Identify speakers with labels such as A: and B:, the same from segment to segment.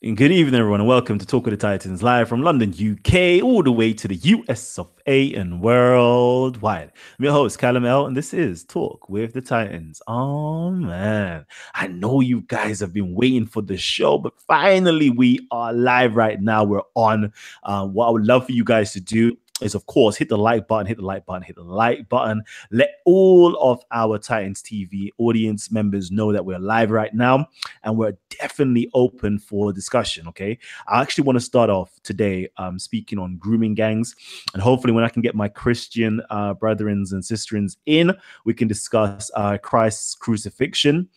A: And good evening, everyone, and welcome to Talk with the Titans, live from London, UK, all the way to the US of A and worldwide. I'm your host, Kalam, and this is Talk with the Titans. Oh, man. I know you guys have been waiting for the show, but finally we are live right now. We're on. What I would love for you guys to do is, of course, hit the like button, hit the like button, hit the like button. Let all of our Titans TV audience members know that we're live right now and we're definitely open for discussion. Okay, I actually want to start off today speaking on grooming gangs, and hopefully, when I can get my Christian brethrens and sisterins in, we can discuss Christ's crucifixion,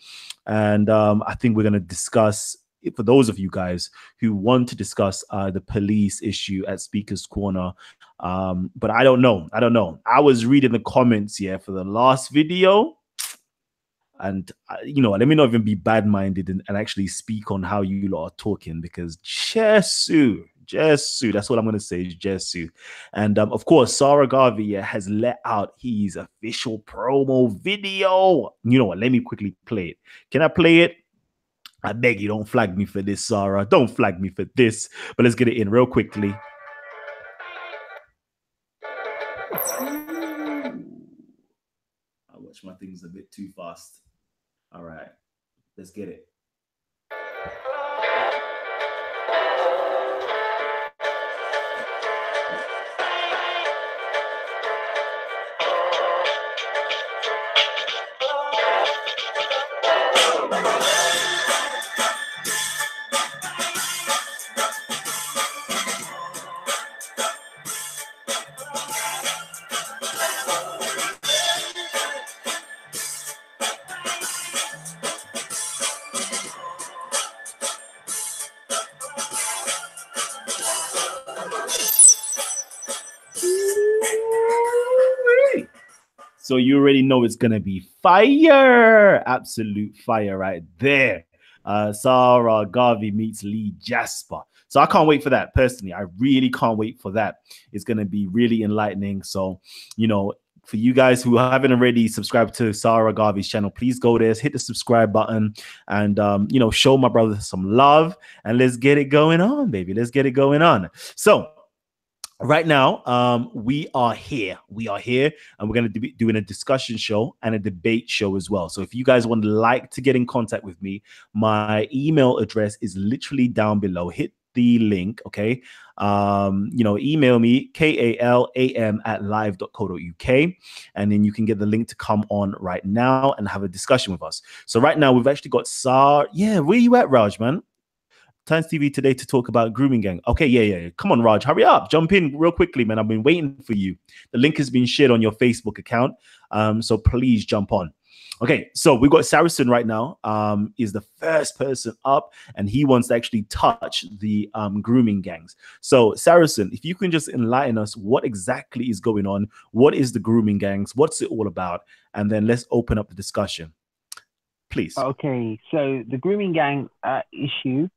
A: and I think we're going to discuss. For those of you guys who want to discuss the police issue at Speaker's Corner, but I don't know. I don't know. I was reading the comments for the last video, and let me not even be bad-minded and actually speak on how you lot are talking, because Jesu, that's what I'm going to say, is Jesu. And of course, Sarah Garvey has let out his official promo video. You know what? Let me quickly play it. Can I play it? I beg you, don't flag me for this, Sarah. Don't flag me for this. But let's get it in real quickly. I watch my things a bit too fast. All right, let's get it. So you already know it's going to be fire. Absolute fire right there. Sarah Garvey meets Lee Jasper. So I can't wait for that. Personally, I really can't wait for that. It's going to be really enlightening. So, for you guys who haven't already subscribed to Sarah Garvey's channel, please go there, hit the subscribe button, and show my brother some love, and let's get it going on, baby. Let's get it going on. So right now, we are here, and we're going to be doing a discussion show and a debate show as well. So if you guys would like to get in contact with me, my email address is literally down below. Hit the link, okay? Email me, kalam@live.co.uk, and then you can get the link to come on right now and have a discussion with us. So right now, we've actually got where you at, Raj, man? Times TV today to talk about grooming gang. Okay, yeah. Come on, Raj, hurry up. Jump in real quickly, man. I've been waiting for you. The link has been shared on your Facebook account. So please jump on. Okay, so we've got Saracen right now, is the first person up, and he wants to actually touch the grooming gangs. So Saracen, if you can just enlighten us, what exactly is going on? What is the grooming gangs? What's it all about? And then let's open up the discussion. Please.
B: Okay, so the grooming gang issue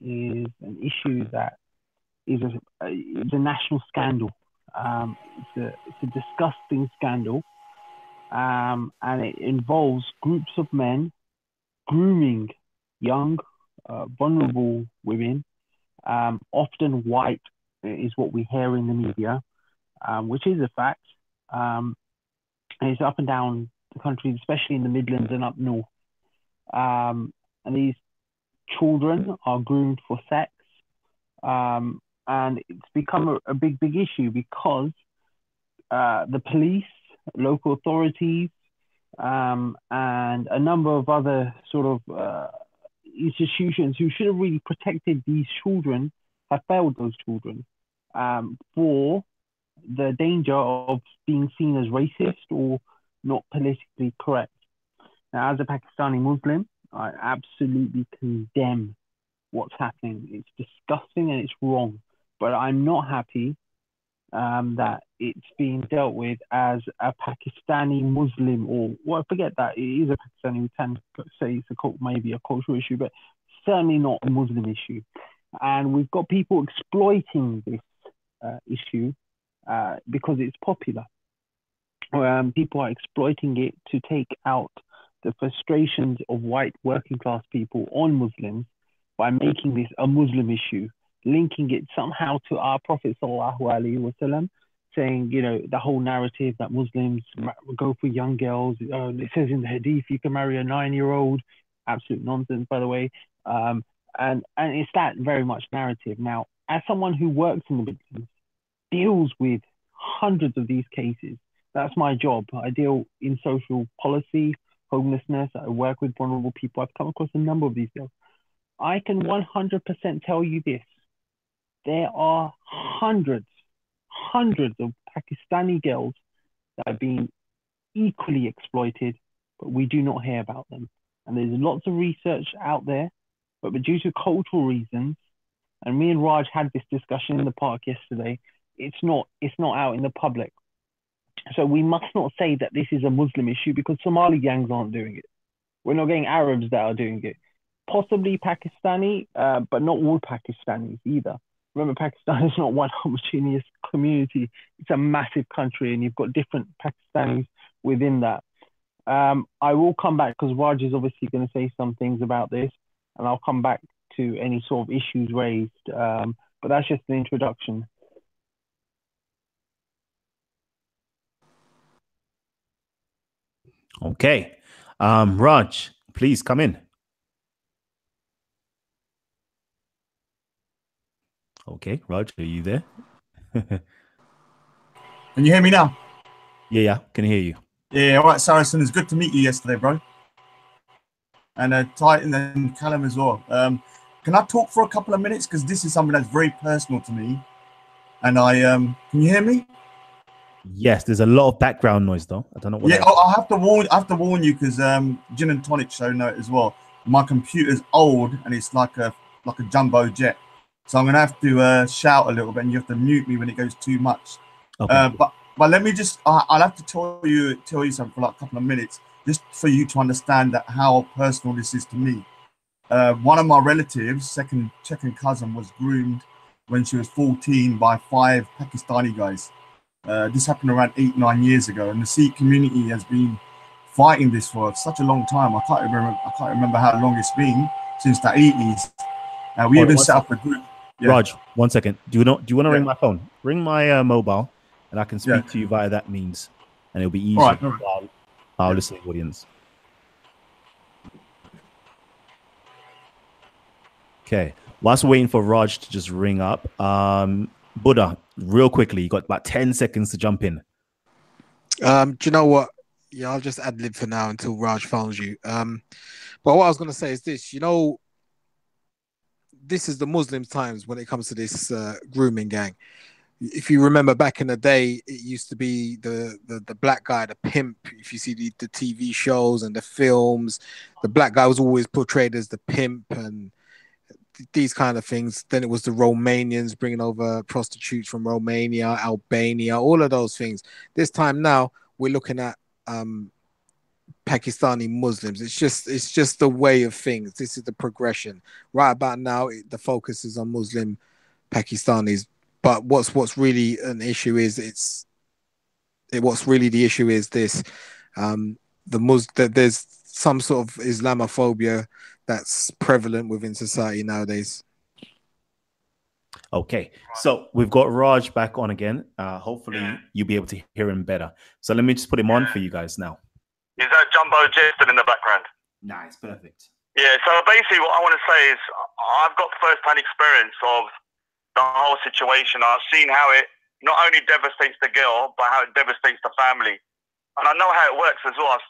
B: is an issue that is a national scandal. It's a disgusting scandal, and it involves groups of men grooming young, vulnerable women, often white, is what we hear in the media, which is a fact. And it's up and down the country, especially in the Midlands and up north. And these children are groomed for sex. And it's become a big issue because the police, local authorities, and a number of other sort of institutions who should have really protected these children have failed those children for the danger of being seen as racist or not politically correct. Now, as a Pakistani Muslim, I absolutely condemn what's happening. It's disgusting and it's wrong. But I'm not happy that it's being dealt with as a Pakistani Muslim, or I forget that it is a Pakistani. We can say it's maybe a cultural issue, but certainly not a Muslim issue. And we've got people exploiting this issue because it's popular. People are exploiting it to take out the frustrations of white working class people on Muslims by making this a Muslim issue, linking it somehow to our Prophet sallallahu alaihi wasallam, saying, the whole narrative that Muslims go for young girls. It says in the Hadith you can marry a 9-year-old. Absolute nonsense, by the way. And it's that very much narrative. Now, as someone who works in the Midlands, deals with hundreds of these cases, that's my job. I deal in social policy, homelessness. I work with vulnerable people. I've come across a number of these girls. I can 100% tell you this. There are hundreds of Pakistani girls that are being equally exploited, but we do not hear about them. And there's lots of research out there, but due to cultural reasons, and me and Raj had this discussion in the park yesterday, it's not out in the public. So we must not say that this is a Muslim issue, because Somali gangs aren't doing it. We're not getting Arabs that are doing it. Possibly Pakistani, but not all Pakistanis either. Remember, Pakistan is not one homogeneous community. It's a massive country, and you've got different Pakistanis within that. I will come back, because Raj is obviously going to say some things about this, and I'll come back to any sort of issues raised. But that's just an introduction.
A: Okay. Raj, please come in. Okay, Raj, are you there?
C: Can you hear me now?
A: Yeah, can hear you.
C: Yeah, all right, Saracen. It's good to meet you yesterday, bro. And Titan and Kalam as well. Can I talk for a couple of minutes? Because this is something that's very personal to me. And can you hear me?
A: Yes, there's a lot of background noise though. I don't know what.
C: Yeah, I have to warn you, because Gin and Tonic show know it as well. My computer's old and it's like a jumbo jet, so I'm gonna have to shout a little bit, and you have to mute me when it goes too much.
A: Okay.
C: But let me just I'll have to tell you something for like a couple of minutes, just for you to understand that how personal this is to me. One of my relatives, second cousin, was groomed when she was 14 by 5 Pakistani guys. This happened around 8-9 years ago, and the Sikh community has been fighting this for such a long time. I can't remember how long it's been, since the 80s. We even set up a group.
A: Yeah. Raj, 1 second. Do you want to ring my phone? Ring my mobile, and I can speak to you via that means, and it'll be easier for our listening audience. Okay. Whilst we're waiting for Raj to just ring up, Buddha, real quickly, you got about 10 seconds to jump in.
D: Do you know what? Yeah, I'll just ad lib for now until Raj phones you. But what I was going to say is this, this is the Muslim times when it comes to this grooming gang. If you remember back in the day, it used to be the black guy, the pimp. If you see the TV shows and the films, the black guy was always portrayed as the pimp and these kind of things. Then it was the Romanians bringing over prostitutes from Romania, Albania, all of those things. This time now, we're looking at Pakistani Muslims. It's just the way of things. This is the progression. Right about now, the focus is on Muslim Pakistanis. But what's really an issue is what's really the issue is this: that there's some sort of Islamophobia that's prevalent within society nowadays.
A: Okay, so we've got Raj back on again. Hopefully you'll be able to hear him better. So let me just put him on for you guys now.
E: Is that Jumbo Jet in the background?
A: Nice, perfect.
E: Yeah, so basically what I want to say is I've got first-hand experience of the whole situation. I've seen how it not only devastates the girl, but how it devastates the family. And I know how it works as well.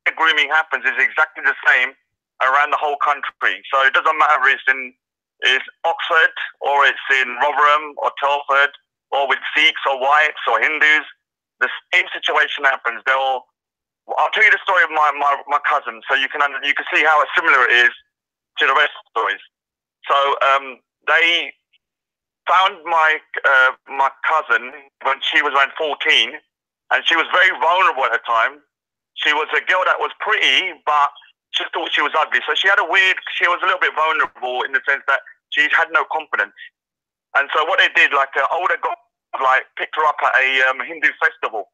E: The grooming happens is exactly the same around the whole country. So it doesn't matter if it's Oxford or it's in Rotherham or Telford or with Sikhs or whites or Hindus. The same situation happens. I'll tell you the story of my cousin, so you can see how similar it is to the rest of the stories. So they found my cousin when she was around 14, and she was very vulnerable at the time. She was a girl that was pretty, but she thought she was ugly. So she was a little bit vulnerable in the sense that she had no confidence. And so what they did, like an older guy, picked her up at a Hindu festival.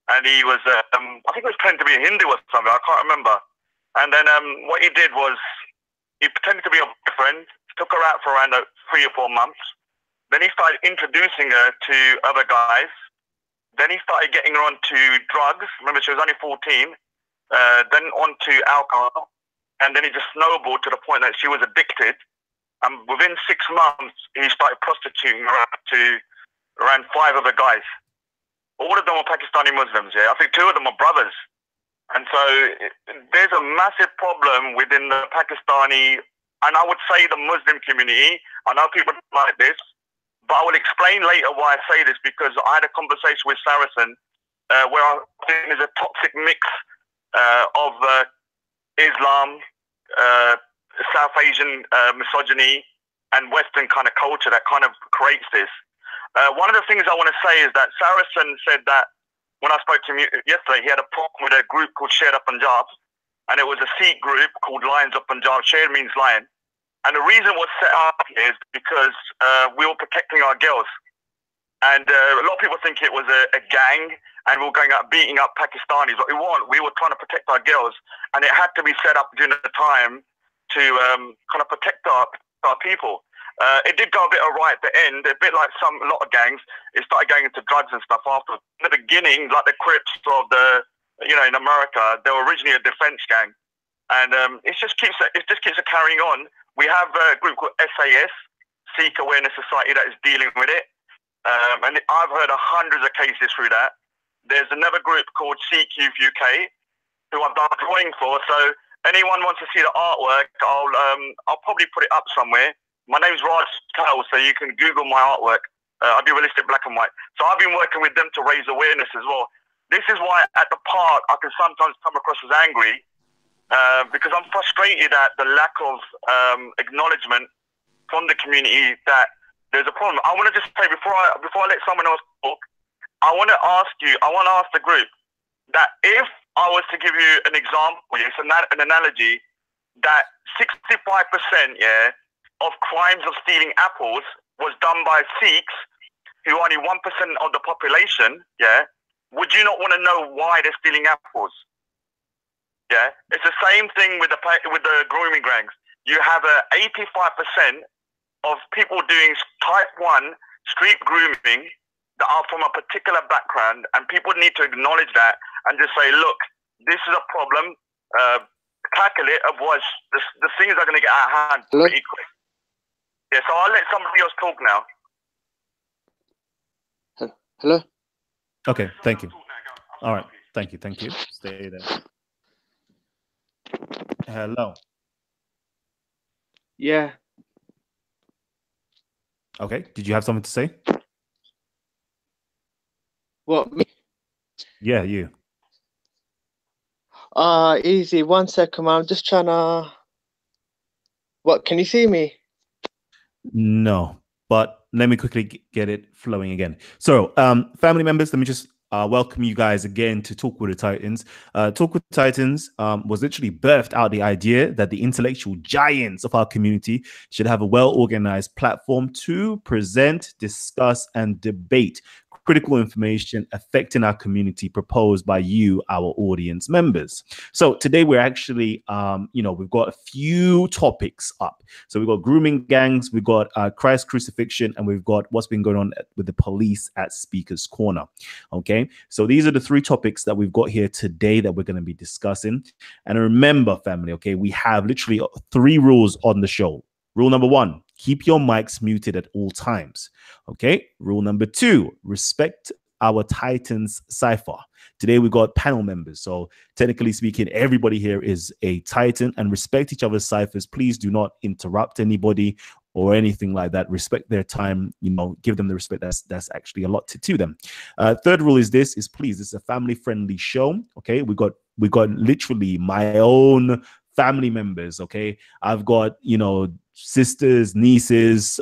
E: And he was, I think he was pretending to be a Hindu or something, I can't remember. And then what he did was He pretended to be a boyfriend, took her out for around 3 or 4 months. Then he started introducing her to other guys. Then he started getting her onto drugs. Remember, she was only 14. Then onto alcohol. And then it just snowballed to the point that she was addicted. And within 6 months, he started prostituting her up to around 5 other guys. All of them are Pakistani Muslims, yeah? I think 2 of them are brothers. And so there's a massive problem within the Pakistani, and I would say the Muslim community. I know people like this, but I will explain later why I say this, because I had a conversation with Saracen where I think there's a toxic mix of Islam, South Asian misogyny, and Western kind of culture that kind of creates this. One of the things I want to say is that Saracen said that when I spoke to him yesterday, he had a problem with a group called Shared Up Punjab, and it was a Sikh group called Lions of Punjab. Shared means lion. And the reason it was set up is because we were protecting our girls. And a lot of people think it was a gang and we were going out beating up Pakistanis. But we weren't. We were trying to protect our girls. And it had to be set up during the time to kind of protect our people. It did go a bit awry at the end, a bit like a lot of gangs. It started going into drugs and stuff after. In the beginning, like the Crips of in America, they were originally a defense gang. And it just keeps carrying on. We have a group called SAS, Sikh Awareness Society, that is dealing with it. And I've heard of hundreds of cases through that. There's another group called Sikh Youth UK, who I've done a drawing for. So anyone wants to see the artwork, I'll probably put it up somewhere. My name's Raj Patel, so you can Google my artwork. I do realistic black and white. So I've been working with them to raise awareness as well. This is why at the park I can sometimes come across as angry, because I'm frustrated at the lack of acknowledgement from the community that there's a problem. I want to just say before I let someone else talk, I want to ask the group that if I was to give you an example, it's an analogy, that 65% of crimes of stealing apples was done by Sikhs, who are only 1% of the population, would you not want to know why they're stealing apples? Yeah, it's the same thing with the grooming gangs. You have 85% of people doing type 1 street grooming that are from a particular background, and people need to acknowledge that and just say, look, this is a problem, tackle it, otherwise the things are going to get out of hand pretty quick. Yeah, so I'll let somebody else talk now.
D: Hello?
A: Okay, thank you. All right, thank you. Stay there. Hello.
F: Yeah.
A: Okay, did you have something to say?
F: What, me?
A: Yeah, you.
F: Easy. 1 second, man. I'm just trying to... What, can you see me?
A: No, but let me quickly get it flowing again. So, family members, let me just welcome you guys again to Talk with the Titans. Talk with the Titans was literally birthed out the idea that the intellectual giants of our community should have a well-organized platform to present, discuss, and debate critical information affecting our community proposed by you, our audience members. So today we're actually, we've got a few topics up. So we've got grooming gangs, we've got Christ Crucifixion, and we've got what's been going on with the police at Speaker's Corner. Okay, so these are the 3 topics that we've got here today that we're going to be discussing. And remember, family, okay, we have literally 3 rules on the show. Rule number 1, keep your mics muted at all times. Okay. Rule number 2, respect our Titans cipher. Today we got panel members. So technically speaking, everybody here is a Titan, and respect each other's ciphers. Please do not interrupt anybody or anything like that. Respect their time, give them the respect that's actually allotted to them. Third rule is this is a family friendly show. Okay. We got literally my own family members. Okay. I've got, sisters, nieces,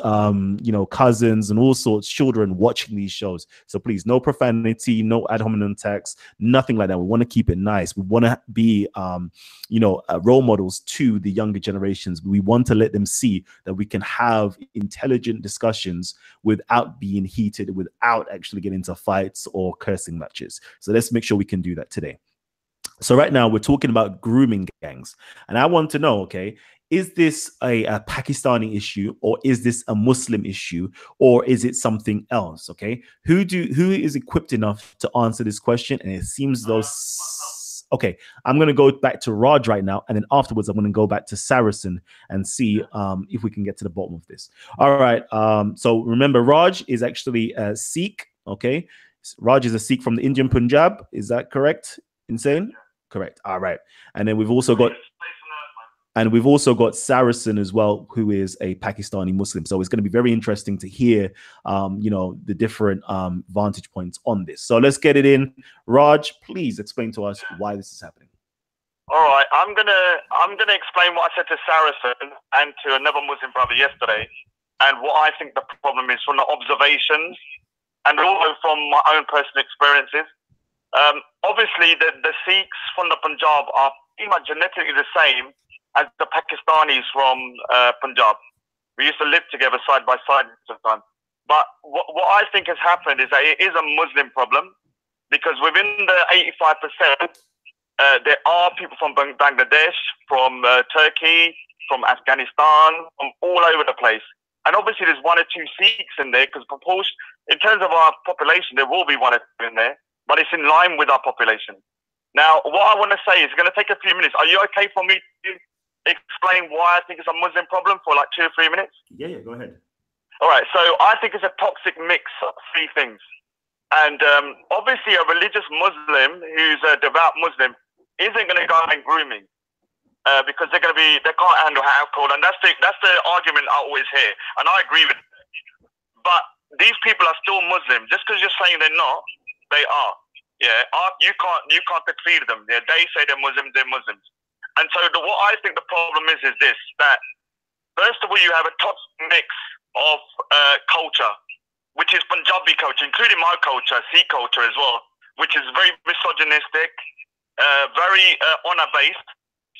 A: cousins, and all sorts, children watching these shows. So please, no profanity, no ad hominem attacks, nothing like that. We want to keep it nice. We want to be, role models to the younger generations. We want to let them see that we can have intelligent discussions without being heated, without actually getting into fights or cursing matches. So let's make sure we can do that today. So right now we're talking about grooming gangs, and I want to know, okay, is this a Pakistani issue, or is this a Muslim issue, or is it something else? Okay, who is equipped enough to answer this question? And it seems though. Okay, I'm going to go back to Raj right now, and then afterwards I'm going to go back to Saracen and see if we can get to the bottom of this. All right. So remember, Raj is actually a Sikh. Okay, Raj is a Sikh from the Indian Punjab. Is that correct? Insane? Correct. All right. And then we've also got Saracen as well, who is a Pakistani Muslim. So it's going to be very interesting to hear, the different vantage points on this. So let's get it in. Raj, please explain to us why this is happening.
E: All right, I'm gonna explain what I said to Saracen and to another Muslim brother yesterday, and what I think the problem is from the observations and also from my own personal experiences. Obviously, the Sikhs from the Punjab are pretty much genetically the same as the Pakistanis from Punjab. We used to live together side by side sometimes. But what I think has happened is that it is a Muslim problem, because within the 85%, there are people from Bangladesh, from Turkey, from Afghanistan, from all over the place. And obviously there's one or two Sikhs in there, because in terms of our population, there will be one or two in there, but it's in line with our population. Now, what I want to say is, it's going to take a few minutes. Are you okay for me to explain why I think it's a Muslim problem for like 2 or 3 minutes?
A: Yeah, go ahead.
E: All right, so I think it's a toxic mix of three things. And obviously a religious Muslim who's a devout Muslim isn't going to go in grooming because they can't handle alcohol. And that's the argument I always hear. And I agree with it. But these people are still Muslim. Just because you're saying they're not, they are. Yeah, you can't defeat them. Yeah, they say they're Muslims, they're Muslims. And so what I think the problem is this, that first of all, you have a toxic mix of culture, which is Punjabi culture, including my culture, Sikh culture as well, which is very misogynistic, very honor-based.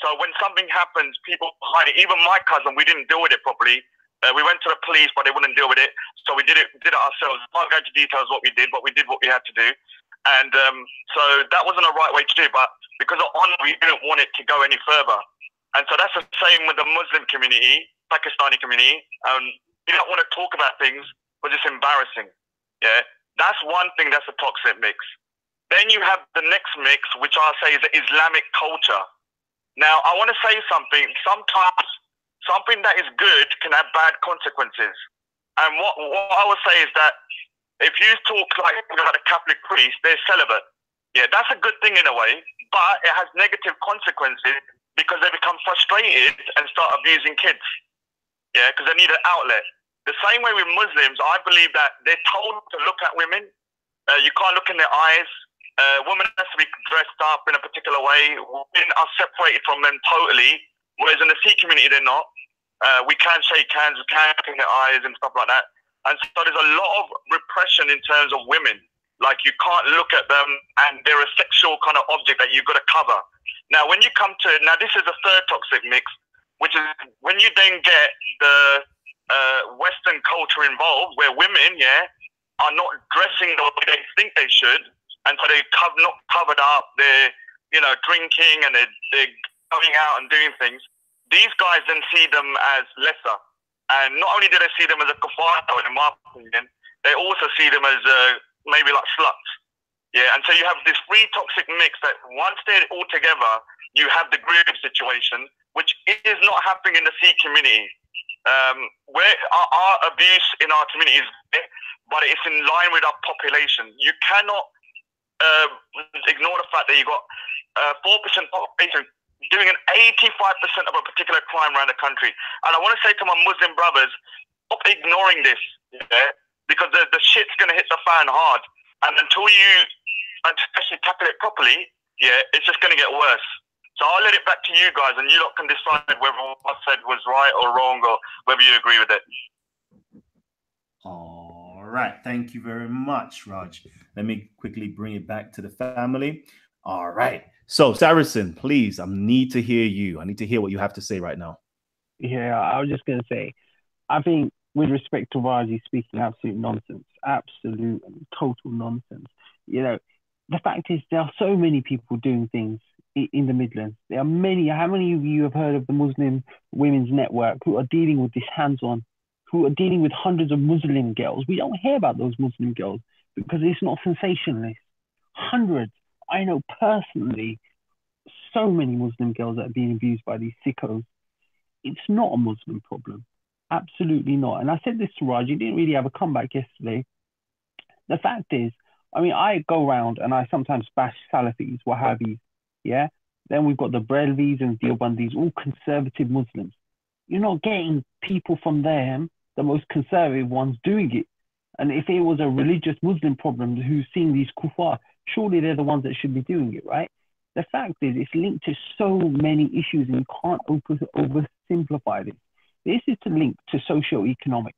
E: So when something happens, people hide it. Even my cousin, we didn't deal with it properly. We went to the police, but they wouldn't deal with it. So we did it ourselves. I can't go into details what we did, but we did what we had to do. And so that wasn't the right way to do, but because of honor, we didn't want it to go any further. And so that's the same with the Muslim community, Pakistani community. You don't want to talk about things because it's embarrassing. Yeah, that's one thing. That's a toxic mix. Then you have the next mix, which I'll say is the Islamic culture. Now, I want to say something. Sometimes something that is good can have bad consequences. And what I would say is that if you talk like about a Catholic priest, they're celibate. Yeah, that's a good thing in a way, but it has negative consequences because they become frustrated and start abusing kids. Yeah, because they need an outlet. The same way with Muslims, I believe that they're told to look at women. You can't look in their eyes. Women has to be dressed up in a particular way. Women are separated from them totally, whereas in the Sikh community, they're not. We can shake hands, we can look in their eyes and stuff like that. And so there's a lot of repression in terms of women. Like you can't look at them and they're a sexual kind of object that you've got to cover. Now, when you come to, this is the third toxic mix, which is when you then get the Western culture involved, where women, are not dressing the way they think they should. And so they're not covered up, they're, drinking and they're going out and doing things. These guys then see them as lesser. And not only do they see them as a kafar, in my opinion, they also see them as maybe like sluts. Yeah, and so you have this three toxic mix that once they're all together, you have the grooming situation, which is not happening in the Sikh community. Where our abuse in our community is there, but it's in line with our population. You cannot ignore the fact that you've got 4% population doing an 85% of a particular crime around the country. And I want to say to my Muslim brothers, stop ignoring this, because the shit's going to hit the fan hard. And until you actually tackle it properly, it's just going to get worse. So I'll let it back to you guys, and you lot can decide whether what I said was right or wrong, or whether you agree with it.
A: All right. Thank you very much, Raj. Let me quickly bring it back to the family. All right. So, Saracen, please, I need to hear you. I need to hear what you have to say right now.
B: Yeah, I was just going to say, I think with respect to Raj, he's speaking absolute nonsense, absolute and total nonsense. The fact is there are so many people doing things in the Midlands. There are many. How many of you have heard of the Muslim Women's Network who are dealing with this hands-on, who are dealing with hundreds of Muslim girls? We don't hear about those Muslim girls because it's not sensationalist. Hundreds. I know personally so many Muslim girls that are being abused by these sickos. It's not a Muslim problem. Absolutely not. And I said this to Raj, he didn't really have a comeback yesterday. The fact is, I mean, I go around and I sometimes bash Salafis, Wahhabis, yeah? Then we've got the Brelvis and Deobandis, all conservative Muslims. You're not getting people from them, the most conservative ones, doing it. And if it was a religious Muslim problem who's seeing these kuffar, surely they're the ones that should be doing it, right? The fact is, it's linked to so many issues and you can't oversimplify this. This is to link to socio-economics,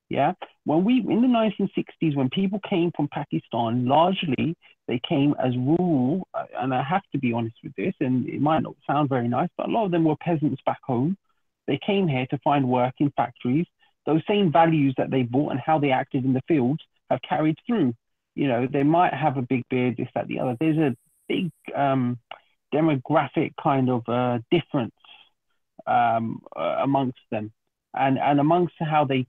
B: yeah? When in the 1960s, when people came from Pakistan, largely they came as rural, and I have to be honest with this, and it might not sound very nice, but a lot of them were peasants back home. They came here to find work in factories. Those same values that they brought and how they acted in the fields have carried through. You know, they might have a big beard, this, that, the other. There's a big demographic kind of difference amongst them, and amongst how they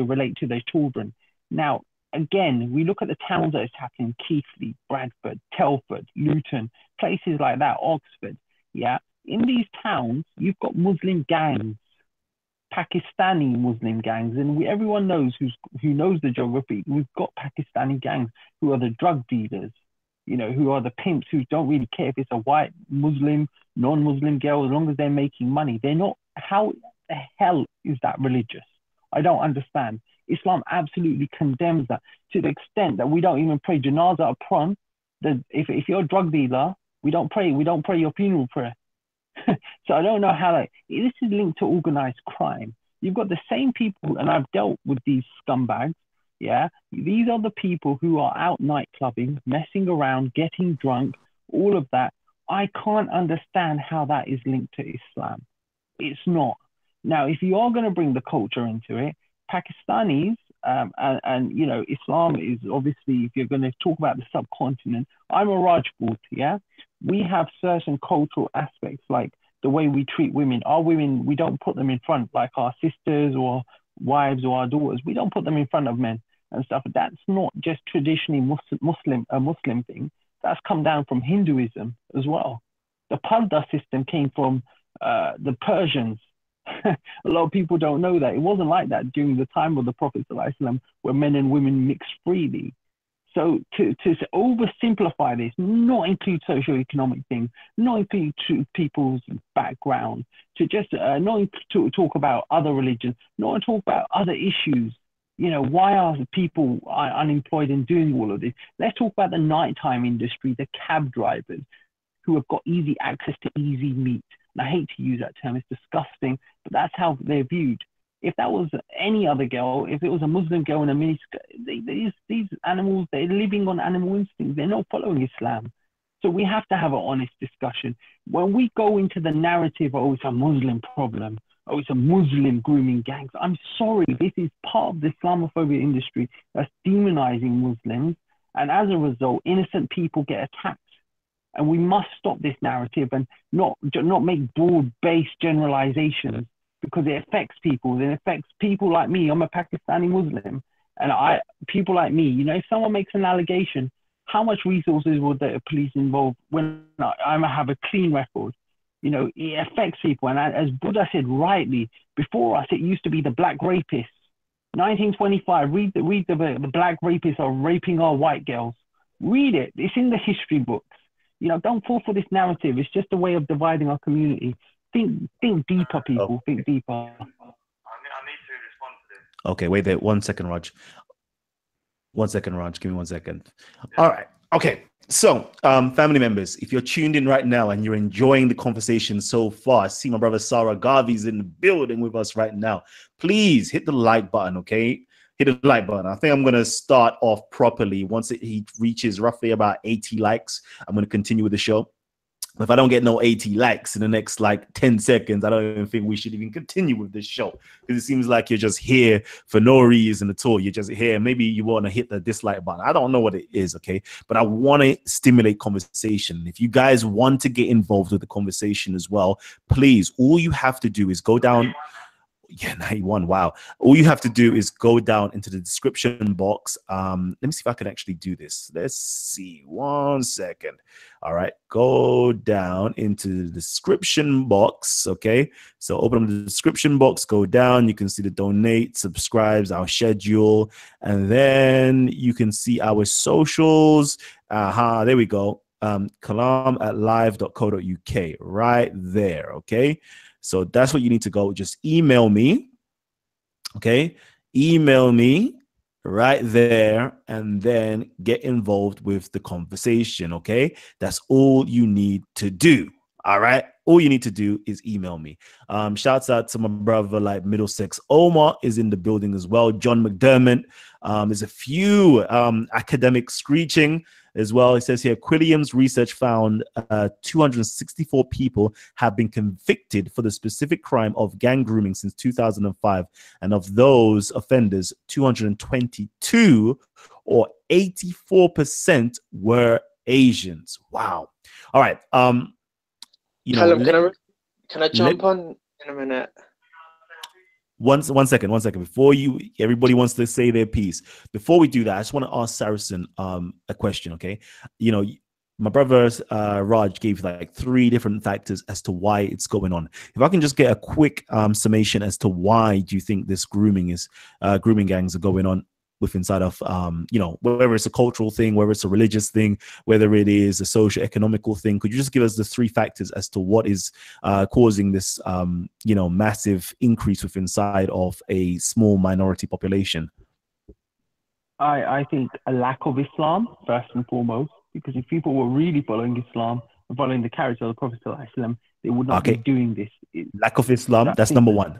B: relate to their children. Now, again, we look at the towns that it's happening: Keighley, Bradford, Telford, Luton, places like that, Oxford. Yeah, in these towns, you've got Muslim gangs, Pakistani Muslim gangs, and everyone knows who knows the geography. We've got Pakistani gangs who are the drug dealers, you know, who are the pimps who don't really care if it's a white Muslim, non-Muslim girl, as long as they're making money. They're not. How the hell is that religious? I don't understand. Islam absolutely condemns that to the extent that we don't even pray janazah upon. If you're a drug dealer, we don't pray your funeral prayer. So I don't know how this is linked to organized crime. You've got the same people, and I've dealt with these scumbags. Yeah, these are the people who are out night clubbing, messing around, getting drunk, all of that. I can't understand how that is linked to Islam. It's not. Now, if you are going to bring the culture into it, Pakistanis and you know, Islam is obviously, if you're going to talk about the subcontinent, I'm a Rajput, yeah? We have certain cultural aspects, like the way we treat women. Our women, we don't put them in front, like our sisters or wives or our daughters. We don't put them in front of men and stuff. That's not just traditionally Muslim thing. That's come down from Hinduism as well. The Parda system came from the Persians. A lot of people don't know that. It wasn't like that during the time of the Prophet ﷺ, where men and women mixed freely. So to oversimplify this, not include socioeconomic things, not include people's background, to just not to talk about other religions, not talk about other issues. You know, why are people unemployed and doing all of this? Let's talk about the nighttime industry, the cab drivers who have got easy access to easy meat. And I hate to use that term, it's disgusting, but that's how they're viewed. If that was any other girl, if it was a Muslim girl in a miniskirt, these animals, they're living on animal instincts. They're not following Islam. So we have to have an honest discussion. When we go into the narrative, oh, it's a Muslim problem, oh, it's a Muslim grooming gangs. I'm sorry, this is part of the Islamophobia industry that's demonizing Muslims. And as a result, innocent people get attacked. And we must stop this narrative and not make broad-based generalizations, because it affects people. It affects people like me. I'm a Pakistani Muslim, and people like me, you know, if someone makes an allegation, how much resources would the police involve when I have a clean record? You know, it affects people. And as Buddha said rightly, before us, it used to be the black rapists. 1925, read the black rapists are raping our white girls. Read it. It's in the history books. You know, don't fall for this narrative. It's just a way of dividing our community. Think deeper, people.
A: Okay.
B: Think deeper.
E: I need to respond to this.
A: Okay, wait there. 1 second, Raj. 1 second, Raj. Give me 1 second. All right. Okay. So, family members, if you're tuned in right now and you're enjoying the conversation so far, I see my brother Sarah Garvey's in the building with us right now. Please hit the like button, okay? Hit the like button. I think I'm going to start off properly. Once he reaches roughly about 80 likes, I'm going to continue with the show. if I don't get no 80 likes in the next like 10 seconds, I don't even think we should even continue with this show, because it seems like you're just here for no reason at all. You're just here. Maybe you want to hit the dislike button. I don't know what it is, okay? But I want to stimulate conversation. If you guys want to get involved with the conversation as well, please, all you have to do is go down. Yeah, 91. Wow. All you have to do is go down into the description box. Let me see if I can actually do this. Let's see. 1 second. All right. Go down into the description box. Okay. So open up the description box, go down. You can see the donate, subscribes, our schedule, and then you can see our socials. There we go. Kalam@live.co.uk right there. Okay. So that's what you need to go. Just email me. Okay. Email me right there and then get involved with the conversation. Okay. That's all you need to do. All right. All you need to do is email me. Shouts out to my brother, like Middlesex Omar is in the building as well. John McDermott. There's a few academic screeching as well. It says here, Quilliam's research found 264 people have been convicted for the specific crime of gang grooming since 2005. And of those offenders, 222 or 84% were Asians. Wow. All right. You know,
F: Callum, can I jump on in a minute?
A: One second. Before everybody wants to say their piece. Before we do that, I just want to ask Saracen a question. Okay, you know, my brother Raj gave like 3 different factors as to why it's going on. If I can just get a quick summation as to why do you think this grooming gangs are going on with inside of you know, whether it's a cultural thing, whether it's a religious thing, whether it is a socio-economical thing. Could you just give us the 3 factors as to what is causing this you know, massive increase within inside of a small minority population?
B: I think a lack of Islam first and foremost, because if people were really following Islam and following the character of the Prophet ﷺ, they would not be doing this.
A: Lack of Islam, that's number 1.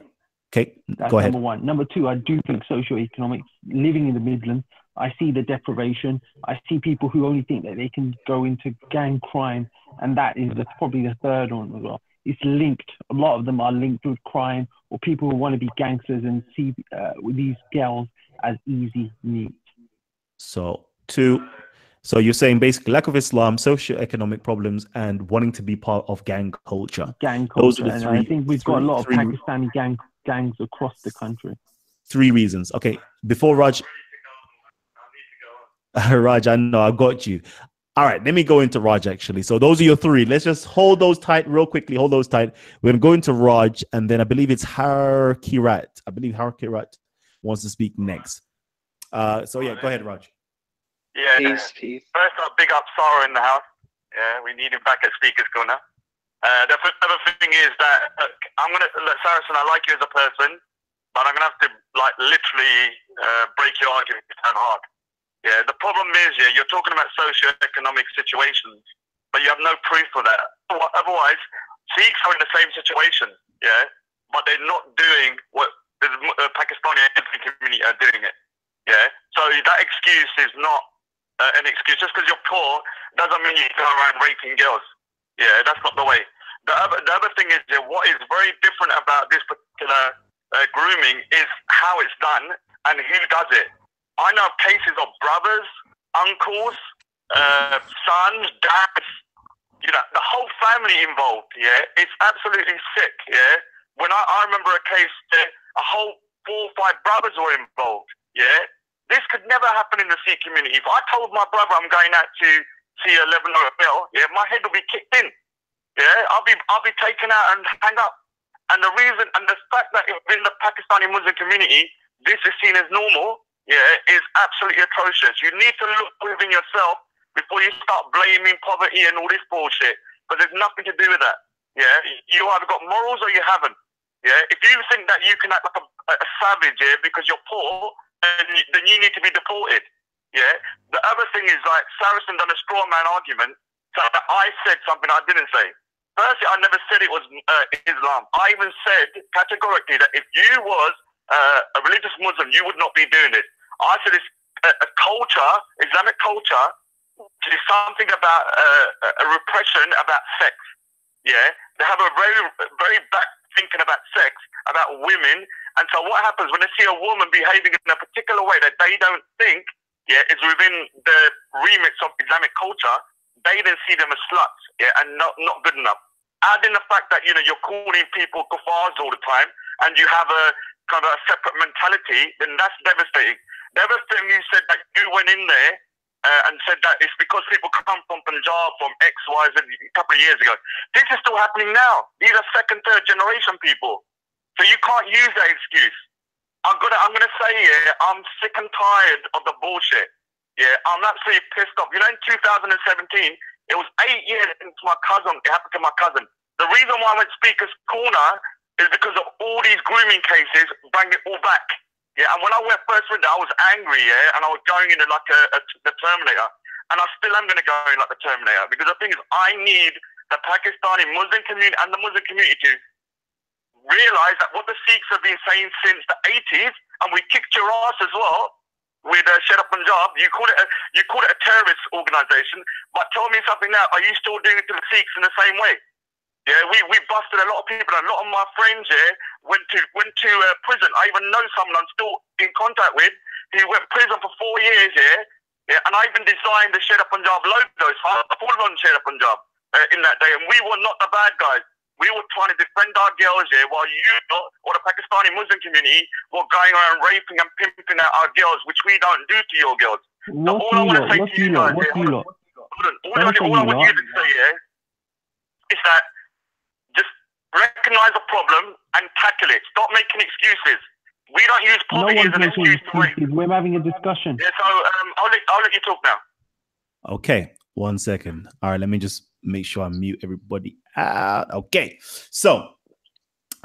A: Okay,
B: that's
A: go ahead.
B: Number 1. Number 2, I do think socioeconomics, living in the Midlands, I see the deprivation. I see people who only think that they can go into gang crime, and that is probably the third one as well. It's linked. A lot of them are linked with crime, or people who want to be gangsters and see with these girls as easy meat.
A: So you're saying basically lack of Islam, socioeconomic problems, and wanting to be part of gang culture.
B: Gang culture. Those are the 3. I think we've got a lot of Pakistani gangs across the country.
A: 3 reasons. Okay, before Raj, Raj, I know I got you. All right, let me go into Raj actually. So those are your 3. Let's just hold those tight real quickly. Hold those tight. We're gonna go into Raj, and then I believe it's Har Kirat. I believe Har Kirat wants to speak next. So yeah, go ahead, Raj.
E: Yeah.
F: Peace.
E: First up, big up Sarah in the house. Yeah, we need him back at Speaker's Corner. The other thing is that I'm gonna, Saracen, I like you as a person, but I'm gonna have to like literally break your argument down hard. Yeah, the problem is, yeah, you're talking about socio-economic situations, but you have no proof for that. Otherwise, Sikhs are in the same situation, yeah, but they're not doing what the Pakistani community are doing it. Yeah, so that excuse is not an excuse. Just because you're poor doesn't mean you go around raping girls. Yeah, that's not the way. The other thing is, yeah, what is very different about this particular grooming is how it's done and who does it. I know of cases of brothers, uncles, sons, dads, you know, the whole family involved. Yeah, it's absolutely sick. Yeah, when I remember a case, a whole 4 or 5 brothers were involved. Yeah. This could never happen in the Sikh community. If I told my brother I'm going out to see a Lebanon or a bill, yeah, my head will be kicked in. Yeah, I'll be taken out and hang up. And the reason and the fact that in the Pakistani Muslim community this is seen as normal, yeah, is absolutely atrocious. You need to look within yourself before you start blaming poverty and all this bullshit. But there's nothing to do with that. Yeah, you either got morals or you haven't. Yeah, if you think that you can act like a savage, yeah, because you're poor, then you need to be deported. Yeah. The other thing is, like, Saracen done a straw man argument. So I said something I didn't say. Firstly, I never said it was Islam. I even said categorically that if you was a religious Muslim, you would not be doing this. I said it's a culture, Islamic culture, There's something about a repression about sex. Yeah, they have a very back thinking about sex, about women, and so what happens when they see a woman behaving in a particular way that they don't think, yeah, is within the remits of Islamic culture, they then see them as sluts, yeah, and not good enough. Add in the fact that you're calling people kuffars all the time, and you have a kind of a separate mentality, then that's devastating. Devastating. You said that you went in there and said that it's because people come from Punjab, from X, Y, Z a couple of years ago. This is still happening now. These are second, third generation people. So you can't use that excuse. I'm gonna say, yeah, I'm sick and tired of the bullshit. Yeah, I'm absolutely pissed off. In 2017, it was 8 years since it happened to my cousin. The reason why I went Speaker's Corner is because of all these grooming cases, bring it all back. Yeah, and when I first went there, I was angry, yeah, and I was going into like the Terminator. And I still am going to go in like the Terminator, because the thing is, I need the Pakistani Muslim community and the Muslim community to realize that what the Sikhs have been saying since the 80s, and we kicked your ass as well with Shed Up Punjab. You call it a terrorist organization, but tell me something now. Are you still doing it to the Sikhs in the same way? Yeah, we busted a lot of people. A lot of my friends here went to prison. I even know someone I'm still in contact with who went to prison for 4 years here. Yeah, and I even designed the Shed Up Punjab logo. So I put on Shed Up Punjab in that day, and we were not the bad guys. We were trying to defend our girls here, while or the Pakistani Muslim community were going around raping and pimping out our girls, which we don't do to your girls. So all I want to say to you guys, all I want you to say here is that just recognize the problem and tackle it. Stop making excuses. We don't use poverty as an excuse to rape.
B: We're having a discussion.
E: Yeah, so I'll let you talk now.
A: Okay, 1 second. All right, let me just make sure I mute everybody out. Okay, so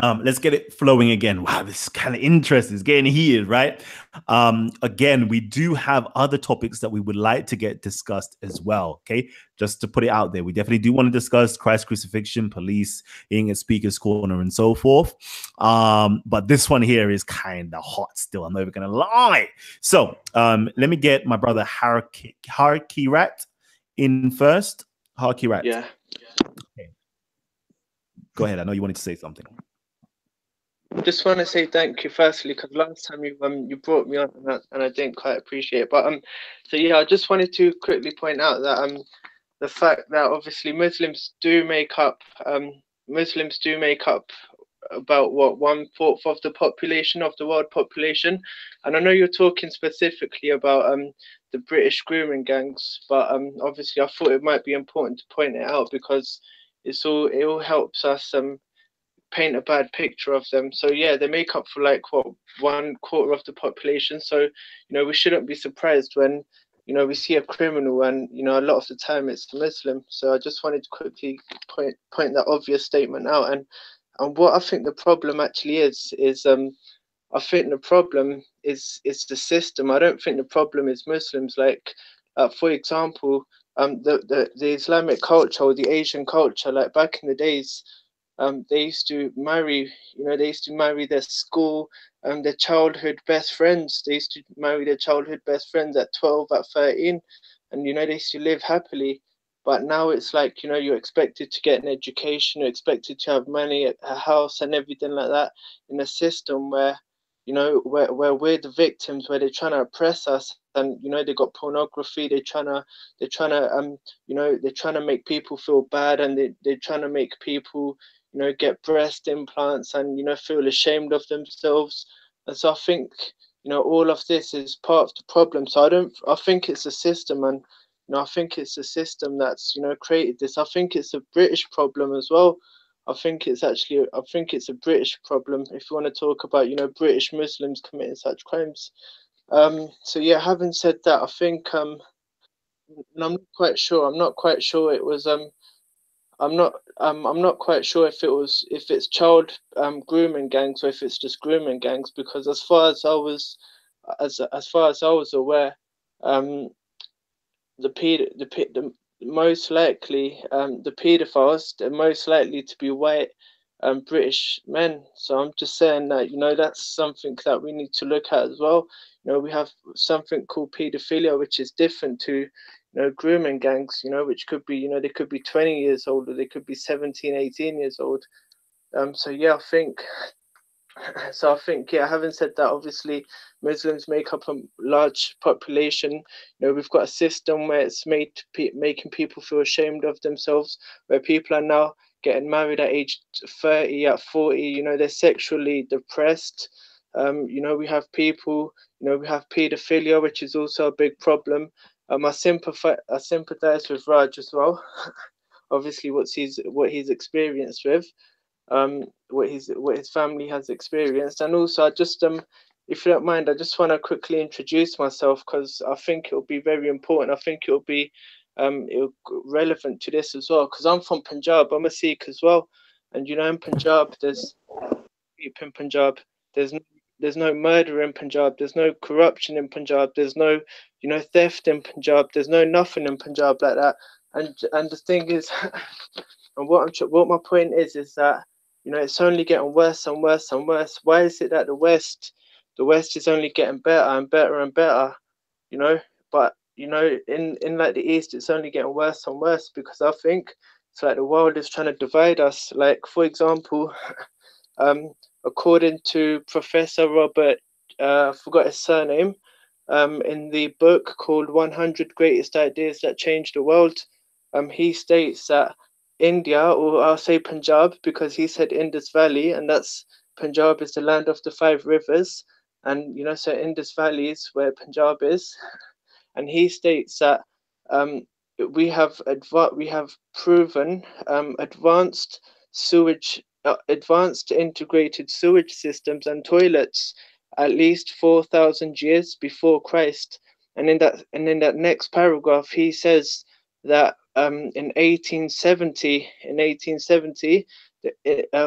A: let's get it flowing again. Wow, this is kind of interesting. It's getting heated, right? Again, we do have other topics that we would like to get discussed as well. Okay, just to put it out there, we definitely do want to discuss Christ's crucifixion, police in a Speaker's Corner, and so forth. But this one here is kind of hot still. I'm not even gonna lie. So let me get my brother Harkirat in first. Harkirat.
F: Yeah.
A: Okay. Go ahead. I know you wanted to say something.
F: Just want to say thank you firstly, because last time you brought me on and I didn't quite appreciate it. But so yeah, I just wanted to quickly point out that the fact that obviously Muslims do make up about what 1/4 of the population of the world population. And I know you're talking specifically about the British grooming gangs, but obviously I thought it might be important to point it out, because it all helps us paint a bad picture of them. So yeah, they make up for like what 1/4 of the population. So we shouldn't be surprised when we see a criminal, and a lot of the time it's a Muslim. So I just wanted to quickly point that obvious statement out. And what I think the problem actually is I think the problem is the system. I don't think the problem is Muslims. Like for example, the Islamic culture or the Asian culture, like back in the days, they used to marry, their school, their childhood best friends. They used to marry their childhood best friends at 12, at 13, and they used to live happily. But now it's like, you're expected to get an education, you're expected to have money, a house, and everything like that, in a system where, where we're the victims, where they're trying to oppress us. And they got pornography. They're trying to make people feel bad, and they're trying to make people get breast implants and feel ashamed of themselves. And so I think all of this is part of the problem. So I think it's a system, and I think it's a system that's created this. I think it's a British problem as well. I think it's a British problem, if you want to talk about British Muslims committing such crimes. So yeah, having said that, I think and I'm not quite sure it was I'm not quite sure if it's child grooming gangs, or if it's just grooming gangs, because as far as I was aware, the most likely the pedophiles, they're most likely to be white British men. So I'm just saying that that's something that we need to look at as well. We have something called pedophilia, which is different to grooming gangs, which could be, they could be 20 years old, or they could be 17, 18 years old. So yeah, I think, yeah, having said that, obviously Muslims make up a large population. We've got a system where it's making people feel ashamed of themselves, where people are now getting married at age 30, at 40, they're sexually depressed. We have people, we have pedophilia, which is also a big problem. I sympathize with Raj as well. Obviously, what he's experienced with, what his family has experienced, and also I just if you don't mind, I just want to quickly introduce myself, because I think it'll be very important. I think it'll be relevant to this as well, because I'm from Punjab. I'm a Sikh as well, and in Punjab there's in Punjab there's no murder in Punjab, there's no corruption in Punjab, there's no theft in Punjab, there's no nothing in Punjab like that. And the thing is, and what my point is that it's only getting worse and worse and worse. Why is it that the West is only getting better and better and better? But in like the East, it's only getting worse and worse, because I think it's like the world is trying to divide us. Like, for example, according to Professor Robert, I forgot his surname, in the book called 100 Greatest Ideas That Changed the World, he states that India, or I'll say Punjab, because he said Indus Valley, and Punjab is the land of the 5 rivers, and so Indus Valley is where Punjab is, and he states that we have proven advanced integrated sewage systems and toilets at least 4,000 years before Christ. And in that next paragraph, he says that in 1870,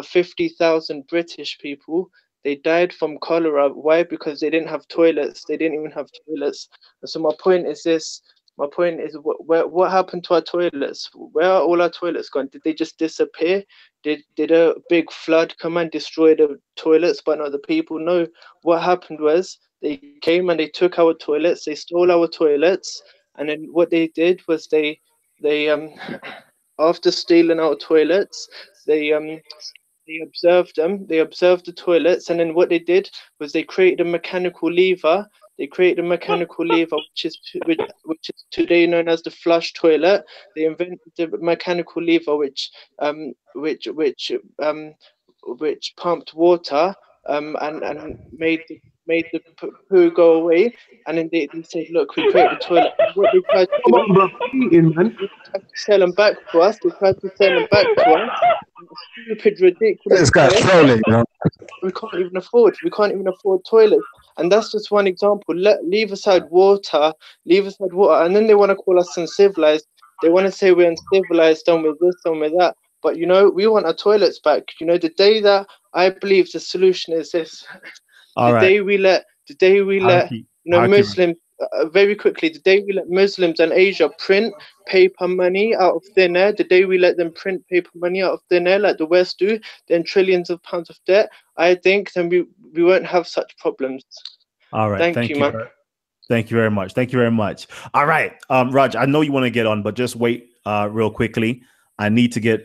F: 50,000 British people, they died from cholera. Why? Because they didn't have toilets. They didn't even have toilets. And so my point is this. My point is, what happened to our toilets? Where are all our toilets gone? Did they just disappear? Did a big flood come and destroy the toilets, but not the people? No. What happened was they came and they took our toilets. They stole our toilets, and then what they did was they after stealing our toilets, they observed them. They observed the toilets, and then what they did was they created a mechanical lever. They created a mechanical lever, which is today known as the flush toilet. They invented the mechanical lever, which pumped water and made the poo go away. And then they said, "Look, we created the toilet." And what they tried to
B: Come
F: do,
B: on, bro. Eating, man.
F: they tried to sell them back to us. They tried to sell them back to us. Stupid, ridiculous.
D: This guy's trolling,
F: We can't even afford toilets, and that's just one example. Leave aside water, and then they want to call us uncivilized. They want to say we're uncivilized, and we're this, and we're that. But we want our toilets back. The day that I believe the solution is this. The day we let Muslims, very quickly, the day we let Muslims and Asia print paper money out of thin air, the day we let them print paper money out of thin air like the West do, then trillions of pounds of debt, I think then we won't have such problems.
A: All right.
F: Thank you, man.
A: Thank you very much. Thank you very much. All right. Raj, I know you want to get on, but just wait real quickly. I need to get,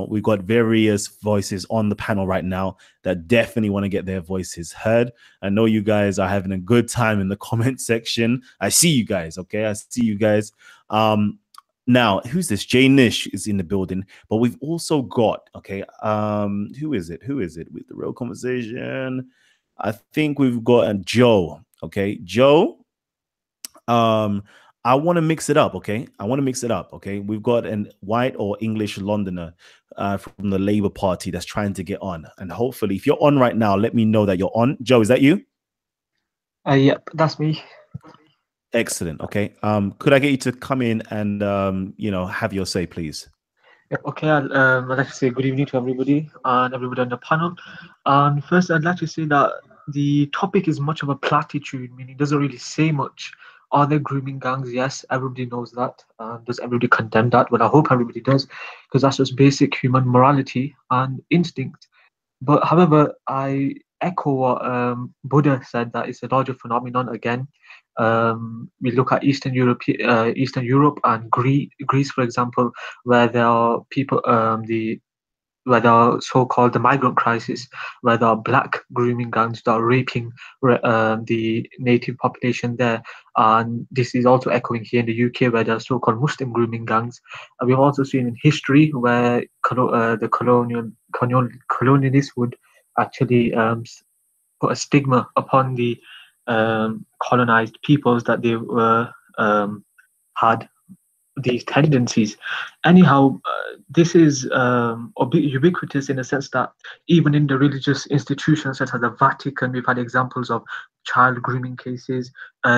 A: we've got various voices on the panel right now that definitely want to get their voices heard. I know you guys are having a good time in the comment section. I see you guys. Okay. I see you guys. Now, who's this? Jay Nish is in the building, but we've also got, who is it with the real conversation? I think we've got Joe. Okay. Joe, I want to mix it up, okay? We've got an white or English Londoner from the Labour Party that's trying to get on. And hopefully, if you're on right now, let me know that you're on. Joe, is that you?
G: Yep, that's me.
A: Excellent, okay. Could I get you to come in and, have your say, please?
G: Yep, okay, I'd like to say good evening to everybody and everybody on the panel. And first, I'd like to say that the topic is much of a platitude, meaning it doesn't really say much. Are there grooming gangs? Yes, everybody knows that. Does everybody condemn that? Well, I hope everybody does, because that's just basic human morality and instinct. But however, I echo what Buddha said, that it's a larger phenomenon again. We look at Eastern Europe and Greece, for example, where there are people, where there are so-called the migrant crisis, where there are black grooming gangs that are raping the native population there. And this is also echoing here in the UK, where there are so-called Muslim grooming gangs. And we've also seen in history where the colonialists would actually put a stigma upon the colonized peoples that they were had these tendencies. Anyhow, this is ubiquitous in the sense that even in the religious institutions such as the Vatican, we've had examples of child grooming cases.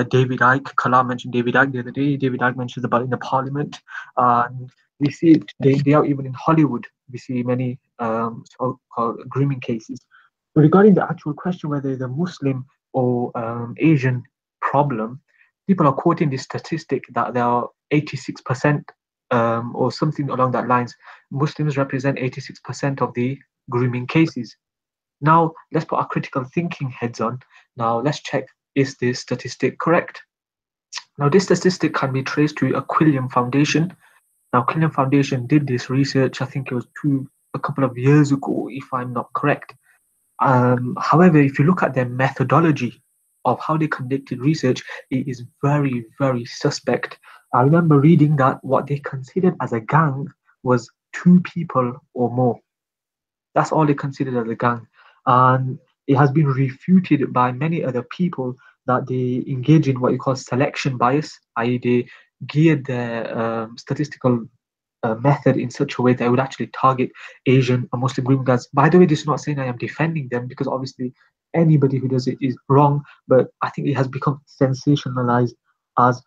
G: David Icke, Kalam mentioned David Icke the other day. David Icke mentioned about in the Parliament, and we see it day out even in Hollywood. We see many so-called grooming cases. But regarding the actual question whether it's a Muslim or Asian problem, people are quoting this statistic that there are 86% or something along that lines. Muslims represent 86% of the grooming cases. Now, let's put our critical thinking heads on. Now, let's check, is this statistic correct? Now, this statistic can be traced to a Quilliam Foundation. Now, Quilliam Foundation did this research, I think it was a couple of years ago, if I'm not correct. However, if you look at their methodology of how they conducted research, it is very, very suspect. I remember reading that what they considered as a gang was 2 people or more. That's all they considered as a gang. And it has been refuted by many other people that they engage in what you call selection bias, i.e., they geared their statistical method in such a way that I would actually target Asian or Muslim grooming gangs. By the way, this is not saying I am defending them, because obviously anybody who does it is wrong, but I think it has become sensationalized as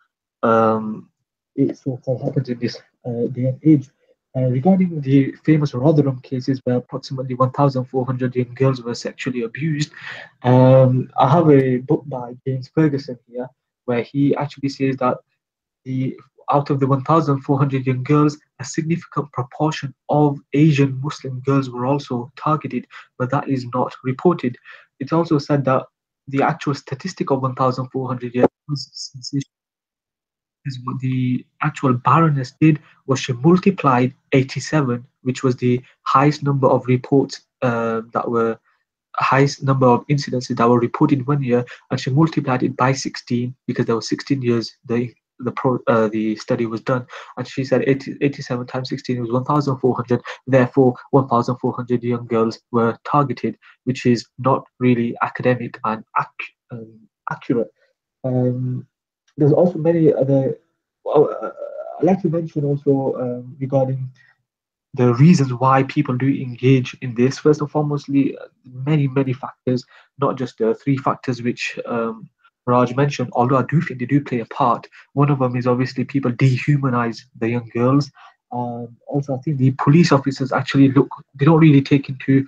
G: it so happens in this day and age. Regarding the famous Rotherham cases where approximately 1,400 young girls were sexually abused, I have a book by James Ferguson here where he actually says that out of the 1,400 young girls, a significant proportion of Asian Muslim girls were also targeted, but that is not reported. It's also said that the actual statistic of 1,400 young girls, is what the actual Baroness did was she multiplied 87, which was the highest number of reports that were highest number of incidences that were reported in 1 year, and she multiplied it by 16 because there were 16 years the study was done, and she said 87 times 16 was 1,400. Therefore, 1,400 young girls were targeted, which is not really academic and accurate. There's also many other. I'd like to mention also regarding the reasons why people do engage in this. First and foremostly, many factors, not just the 3 factors which Raj mentioned, although I do think they do play a part. One of them is obviously people dehumanize the young girls. Also, I think the police officers actually they don't really take into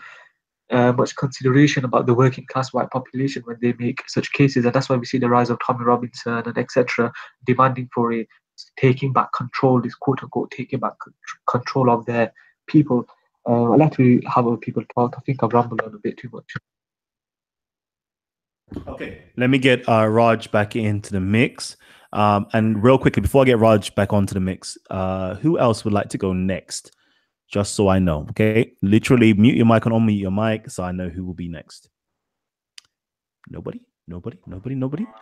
G: much consideration about the working class white population when they make such cases, and that's why we see the rise of Tommy Robinson and etc. demanding for a taking back control, this quote unquote taking back control of their people. I'd like to have other people talk. I think I've rambled on a bit too much.
A: Okay, let me get Raj back into the mix. And real quickly, before I get Raj back onto the mix, who else would like to go next? Just so I know, okay? Literally mute your mic and unmute your mic so I know who will be next. Nobody?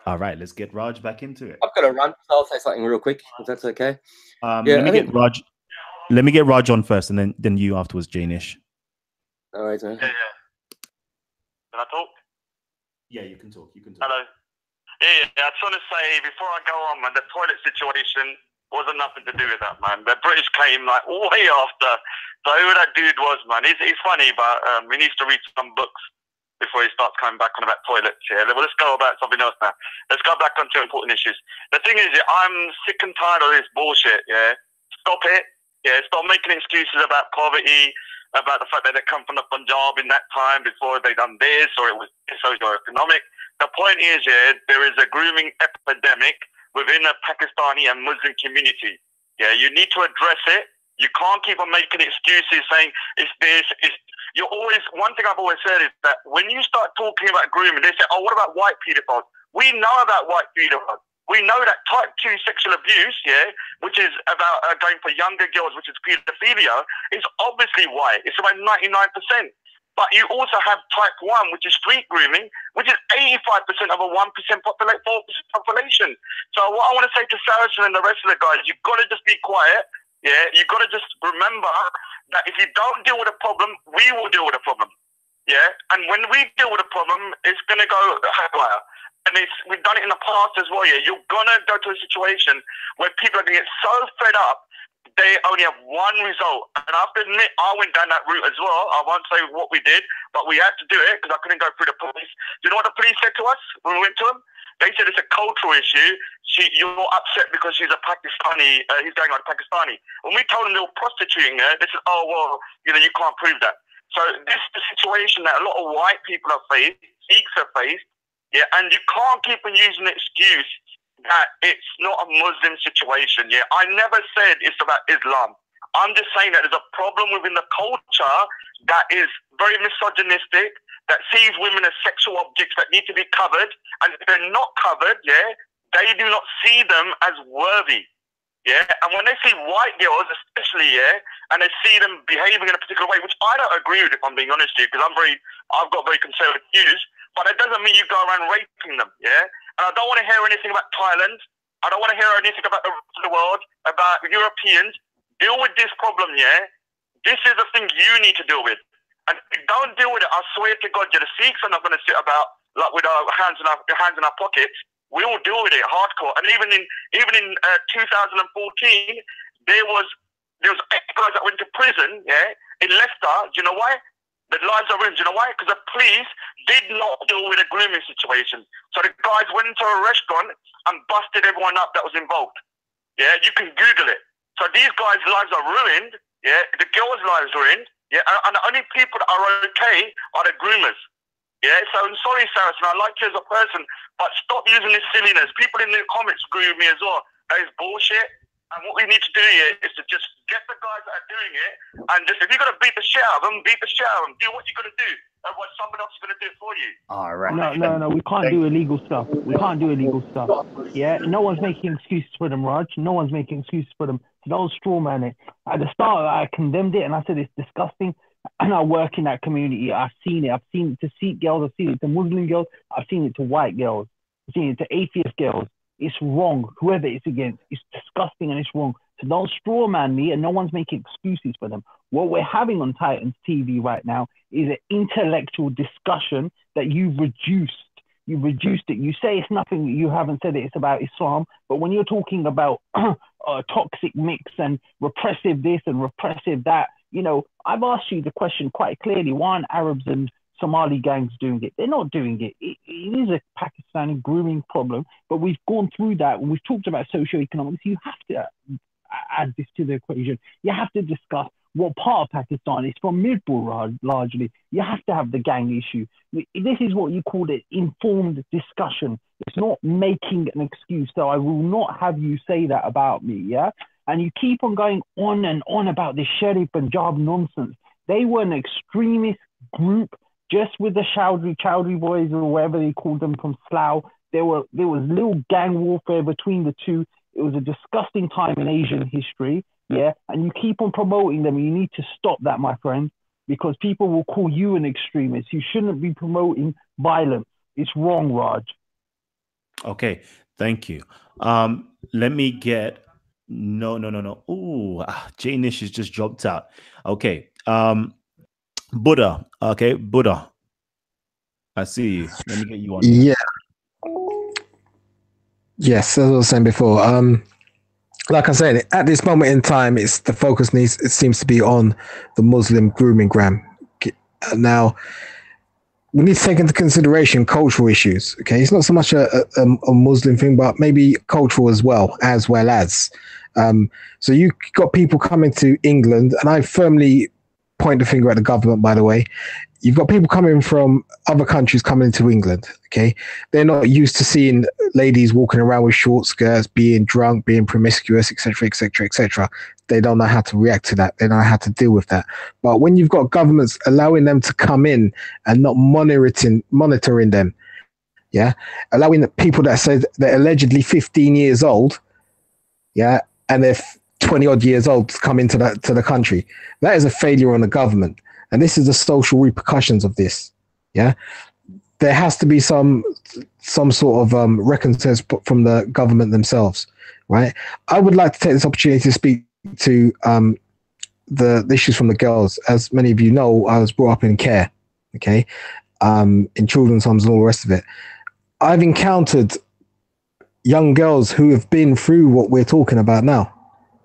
A: All right, let's get Raj back into it.
H: I've got a rant, so I'll say something real quick, if that's okay.
A: Let me get Raj on first, and then you afterwards, Janish.
H: All right, man.
E: Yeah. Can I talk?
A: Yeah, you can talk.
E: Hello. Yeah. I just want to say, before I go on, man, the toilet situation wasn't nothing to do with that, man. The British came like way after. So who that dude was, man? He's funny, but he needs to read some books before he starts coming back on about toilets. Yeah, well, let's go about something else now. Let's go back on to important issues. The thing is, I'm sick and tired of this bullshit. Yeah, stop it. Yeah, stop making excuses about poverty, about the fact that they come from the Punjab in that time before they done this, or it was socio-economic. The point is, yeah, there is a grooming epidemic within the Pakistani and Muslim community. Yeah, you need to address it. You can't keep on making excuses saying it's this, it's... You're always... One thing I've always said is that when you start talking about grooming, they say, oh, what about white pedophiles? We know about white pedophiles. We know that type 2 sexual abuse, which is about going for younger girls, which is pedophilia, is obviously white. It's about 99%. But you also have type 1, which is street grooming, which is 85% of a 1% population. So what I want to say to Saracen and the rest of the guys, you've got to just be quiet. You've got to just remember that if you don't deal with a problem, we will deal with a problem. And when we deal with a problem, it's going to go haywire. And we've done it in the past as well. You're going to go to a situation where people are going to get so fed up, they only have one result. And I have to admit, I went down that route as well. I won't say what we did, but we had to do it because I couldn't go through the police. Do you know what the police said to us when we went to them? They said it's a cultural issue. You're upset because she's a Pakistani, he's going on Pakistani. When we told them they were prostituting her, they said, oh, well, you can't prove that. So this is the situation that a lot of white people have faced, Sikhs have faced, and you can't keep on using the excuse that it's not a Muslim situation. I never said it's about Islam. I'm just saying that there's a problem within the culture that is very misogynistic, that sees women as sexual objects that need to be covered, and if they're not covered, they do not see them as worthy. And when they see white girls, especially, and they see them behaving in a particular way, which I don't agree with, if I'm being honest with you, because I've got very conservative views, but it doesn't mean you go around raping them, And I don't want to hear anything about Thailand. I don't want to hear anything about the rest of the world, about Europeans. Deal with this problem, This is the thing you need to deal with. And if you don't deal with it, I swear to God, the Sikhs are not going to sit about like with our hands in our pockets. We will deal with it hardcore. And even in 2014, there was 8 guys that went to prison, in Leicester. Do you know why? The lives are ruined. Do you know why? Because the police did not deal with a grooming situation. So the guys went into a restaurant and busted everyone up that was involved. You can Google it. So these guys' lives are ruined. The girls' lives are ruined. And the only people that are okay are the groomers. So I'm sorry, Saracen, I like you as a person, but stop using this silliness. People in the comments agree with me as well. That is bullshit. And what we need to do here is to just get the guys that are doing it, and just, if you're going to beat the shit out of them, beat the shit out of them. Do what you're going to do, and what someone else is going to do for you.
A: All right.
B: No, we can't do illegal stuff. We can't do illegal stuff. No one's making excuses for them, Raj. No one's making excuses for them. So don't straw man it. At the start, I condemned it, and I said it's disgusting. And I work in that community. I've seen it. I've seen it to Sikh girls. I've seen it to Muslim girls. I've seen it to white girls. I've seen it to atheist girls. It's wrong. Whoever it's against, it's disgusting and it's wrong. So don't straw man me, and no one's making excuses for them. What we're having on Titans TV right now is an intellectual discussion that you've reduced. You've reduced it. You say it's nothing. You haven't said it. It's about Islam. But when you're talking about toxic mix and repressive this and repressive that, I've asked you the question quite clearly. Why aren't Arabs and Somali gangs doing it? They're not doing it. It is a Pakistani grooming problem, but we've gone through that. When we've talked about socioeconomics, you have to add this to the equation. You have to discuss what part of Pakistan is from Mirpur largely. You have to have the gang issue. This is what you call it informed discussion. It's not making an excuse. So I will not have you say that about me, And you keep on going on and on about this Sharif Punjab nonsense. They were an extremist group, just with the Chowdhury boys or whatever they called them from Slough. There was little gang warfare between the two. It was a disgusting time in Asian history, And you keep on promoting them. You need to stop that, my friend, because people will call you an extremist. You shouldn't be promoting violence. It's wrong, Raj.
A: Okay, thank you. Let me get... No. Ooh, Jay Nish has just dropped out. Okay. Buddha. Okay, Buddha. I see you. Let me get you on.
D: Yeah. Yes, as I was saying before. Like I said, at this moment in time, it seems to be on the Muslim grooming gram. Now, we need to take into consideration cultural issues. Okay, it's not so much a Muslim thing, but maybe cultural as well as. So you got people coming to England, and I firmly point the finger at the government, by the way. You've got people coming from other countries coming into England, okay? They're not used to seeing ladies walking around with short skirts, being drunk, being promiscuous, etc., etc., etc. they don't know how to react to that. They don't know how to deal with that. But when you've got governments allowing them to come in and not monitoring them, yeah, allowing the people that said they're allegedly 15 years old, yeah, and they're 20 odd years old to come into the country, that is a failure on the government. And this is the social repercussions of this. Yeah, there has to be some sort of recompense from the government themselves, right? I would like to take this opportunity to speak to the issues from the girls. As many of you know, I was brought up in care, okay, in children's homes and all the rest of it. I've encountered young girls who have been through what we're talking about now,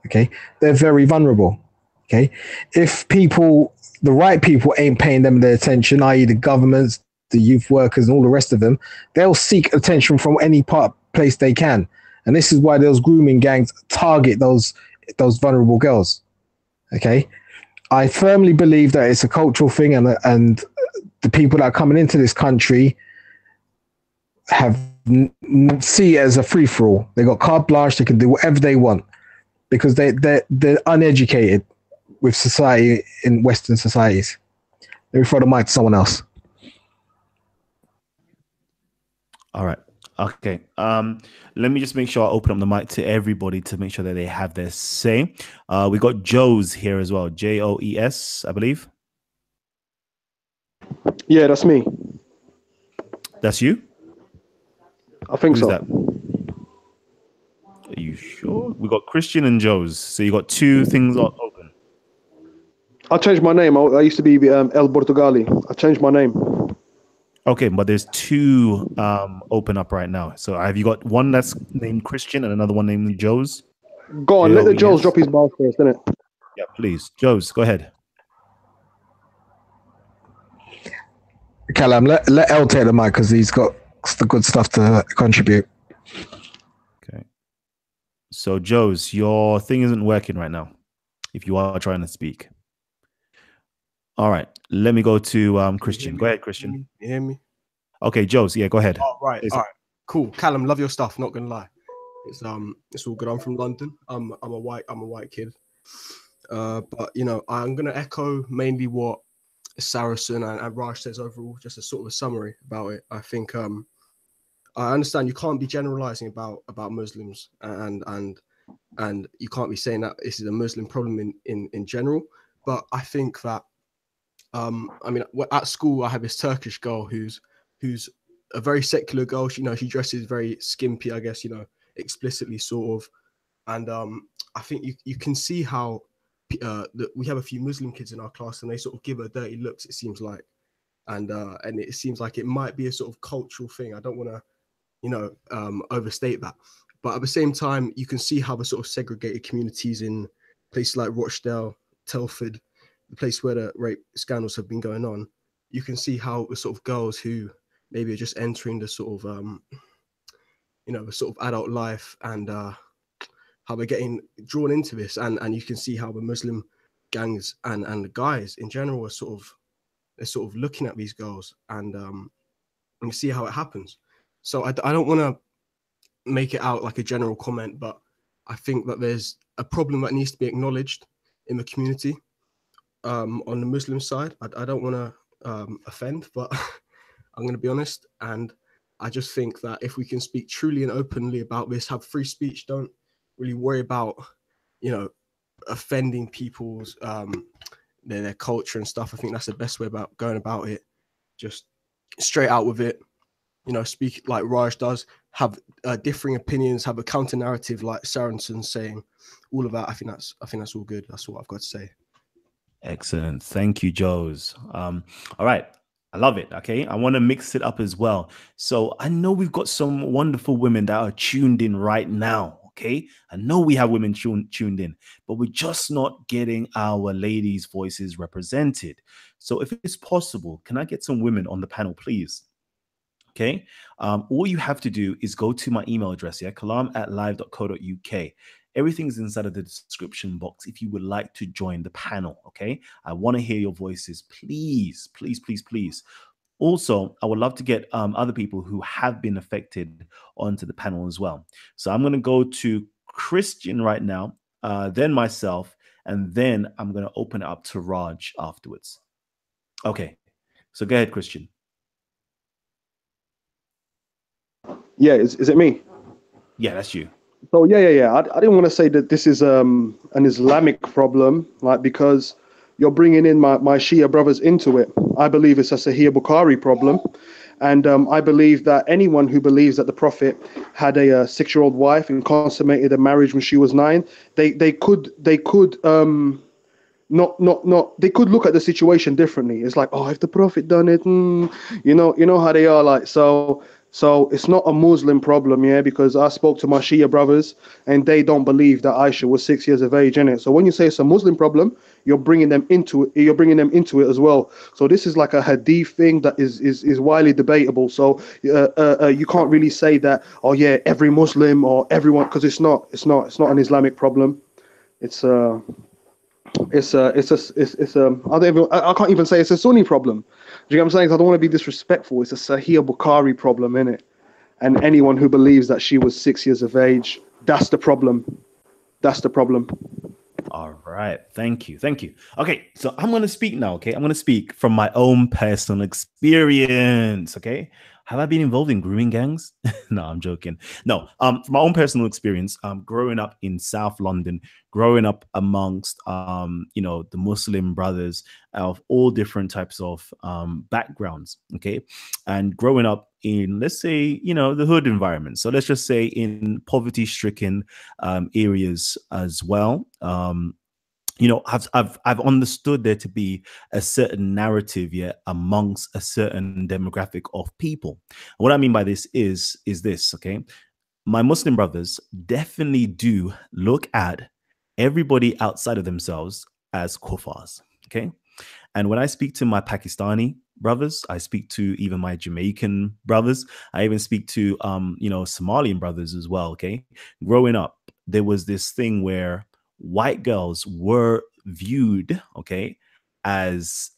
D: okay? They're very vulnerable, okay? If the right people ain't paying them their attention, i.e. the governments, the youth workers and all the rest of them, they'll seek attention from any place they can. And this is why those grooming gangs target those vulnerable girls, okay? I firmly believe that it's a cultural thing, and the people that are coming into this country see it as a free-for-all. They got carte blanche, they can do whatever they want because they're uneducated with society in Western societies. Let me throw the mic to someone else.
A: All right. Okay. Let me just make sure I open up the mic to everybody to make sure that they have their say. We got Joes here as well. Joes, I believe.
I: Yeah, that's me.
A: That's you?
I: I think so.
A: That? Are you sure? We got Christian and Joes. So you got two things open.
I: I changed my name. I used to be El Portugali. I changed my name.
A: Okay, but there's two open up right now. So have you got one that's named Christian and another one named Joes?
I: Go on, let the Joes drop his ball first, innit?
A: Yeah, please. Joes, go ahead.
D: Kalam, let El take the mic because he's got the good stuff to contribute.
A: Okay. So, Joes, your thing isn't working right now if you are trying to speak. All right. Let me go to Christian. Go ahead, Christian.
J: You hear me?
A: Okay, Joes. Yeah, go ahead.
J: Oh, right. All right. Cool. Callum, love your stuff. Not gonna lie. It's all good. I'm from London. I'm a white kid. But you know, I'm gonna echo mainly what Saracen and Raj says overall, just a sort of a summary about it. I think I understand you can't be generalizing about Muslims and you can't be saying that this is a Muslim problem in general. But I think that I mean, at school I have this Turkish girl who's a very secular girl. She dresses very skimpy, I guess, explicitly sort of. And I think you can see how we have a few Muslim kids in our class and they sort of give her dirty looks, it seems like. And it seems like it might be a sort of cultural thing. I don't want to, overstate that. But at the same time, you can see how the sort of segregated communities in places like Rochdale, Telford, the place where the rape scandals have been going on, you can see how the sort of girls who maybe are just entering the sort of, the sort of adult life and how they're getting drawn into this. And you can see how the Muslim gangs and the guys in general are sort of looking at these girls and you see how it happens. So I don't want to make it out like a general comment, but I think that there's a problem that needs to be acknowledged in the community on the Muslim side. I don't want to offend, but I'm going to be honest. And I just think that if we can speak truly and openly about this, have free speech, don't really worry about, offending people's their culture and stuff. I think that's the best way about going about it. Just straight out with it. Speak like Raj does, have differing opinions, have a counter narrative like Sarensen's saying, all of that. I think that's all good. That's what I've got to say.
A: Excellent. Thank you, Joes. All right. I love it. Okay. I want to mix it up as well. So I know we've got some wonderful women that are tuned in right now. Okay. I know we have women tuned in, but we're just not getting our ladies' voices represented. So if it's possible, can I get some women on the panel, please? Okay. All you have to do is go to my email address, kalam@live.co.uk. Everything's inside of the description box if you would like to join the panel. Okay. I want to hear your voices. Please, please, please, please. Also, I would love to get other people who have been affected onto the panel as well. So I'm going to go to Christian right now, then myself, and then I'm going to open it up to Raj afterwards. Okay, so go ahead, Christian.
I: Yeah, is it me?
A: Yeah, that's you.
I: So yeah. I didn't want to say that this is an Islamic problem, like, because you're bringing in my Shia brothers into it. I believe it's a Sahih Bukhari problem, and I believe that anyone who believes that the Prophet had a 6-year-old wife and consummated a marriage when she was 9, they could not they could look at the situation differently. It's like, oh, if the Prophet done it, you know how they are, like. So it's not a Muslim problem, yeah, because I spoke to my Shia brothers and they don't believe that Aisha was 6 years of age in it. So when you say it's a Muslim problem, you're bringing them into it. You're bringing them into it as well. So this is like a hadith thing that is widely debatable. So you can't really say that, oh yeah, every Muslim or everyone, because it's not an Islamic problem. I can't even say it's a Sunni problem. Do you get what I'm saying? 'Cause I don't want to be disrespectful. It's a Sahih Bukhari problem, innit? And anyone who believes that she was 6 years of age, that's the problem. That's the problem.
A: All right. Thank you. Okay, so I'm going to speak now, okay? I'm going to speak from my own personal experience, okay? Have I been involved in grooming gangs? No, I'm joking. No, from my own personal experience, growing up in South London, growing up amongst, the Muslim brothers of all different types of backgrounds, okay? And growing up in, let's say, the hood environment. So let's just say in poverty-stricken areas as well. I've understood there to be a certain narrative amongst a certain demographic of people. What I mean by this is this, okay? My Muslim brothers definitely do look at everybody outside of themselves as kuffars, okay? And when I speak to my Pakistani brothers, I speak to even my Jamaican brothers, I even speak to Somalian brothers as well, okay? Growing up, there was this thing where white girls were viewed, okay, as,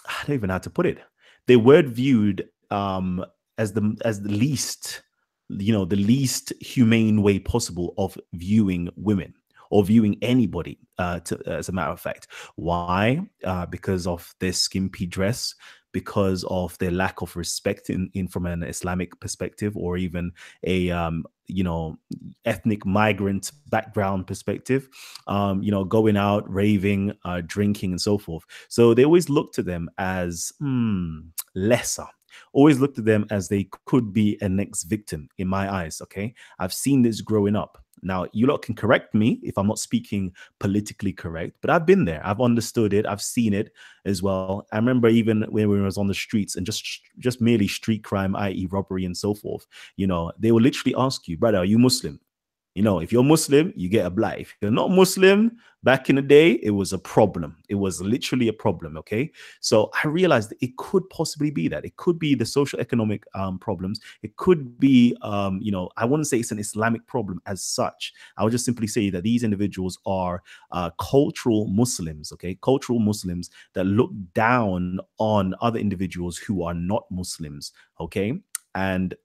A: I don't even know how to put it. They were viewed as the least, the least humane way possible of viewing women or viewing anybody, as a matter of fact. Why? Because of their skimpy dress, because of their lack of respect in from an Islamic perspective, or even a ethnic migrant background perspective, going out, raving, drinking, and so forth. So they always look to them as lesser. Always looked at them as they could be a next victim in my eyes. Okay, I've seen this growing up. Now, you lot can correct me if I'm not speaking politically correct, but I've been there. I've understood it. I've seen it as well. I remember even when we was on the streets and just merely street crime, i.e. robbery and so forth, they will literally ask you, brother, are you Muslim? If you're Muslim, you get a blight. If you're not Muslim, back in the day, it was a problem. It was literally a problem, okay? So I realized that it could possibly be that. It could be the social economic problems. It could be, I wouldn't say it's an Islamic problem as such. I would just simply say that these individuals are cultural Muslims, okay? Cultural Muslims that look down on other individuals who are not Muslims, okay? And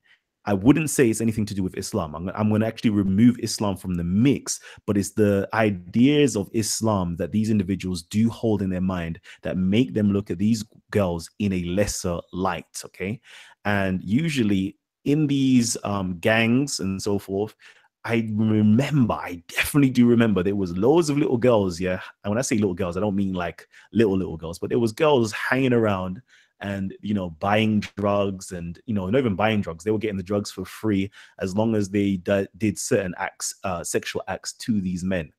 A: I wouldn't say it's anything to do with Islam. I'm going to actually remove Islam from the mix, but it's the ideas of Islam that these individuals do hold in their mind that make them look at these girls in a lesser light, okay? And usually in these gangs and so forth, I definitely do remember there was loads of little girls, yeah? And when I say little girls, I don't mean like little girls, but there was girls hanging around and buying drugs, and not even buying drugs, they were getting the drugs for free as long as they did certain acts, sexual acts to these men.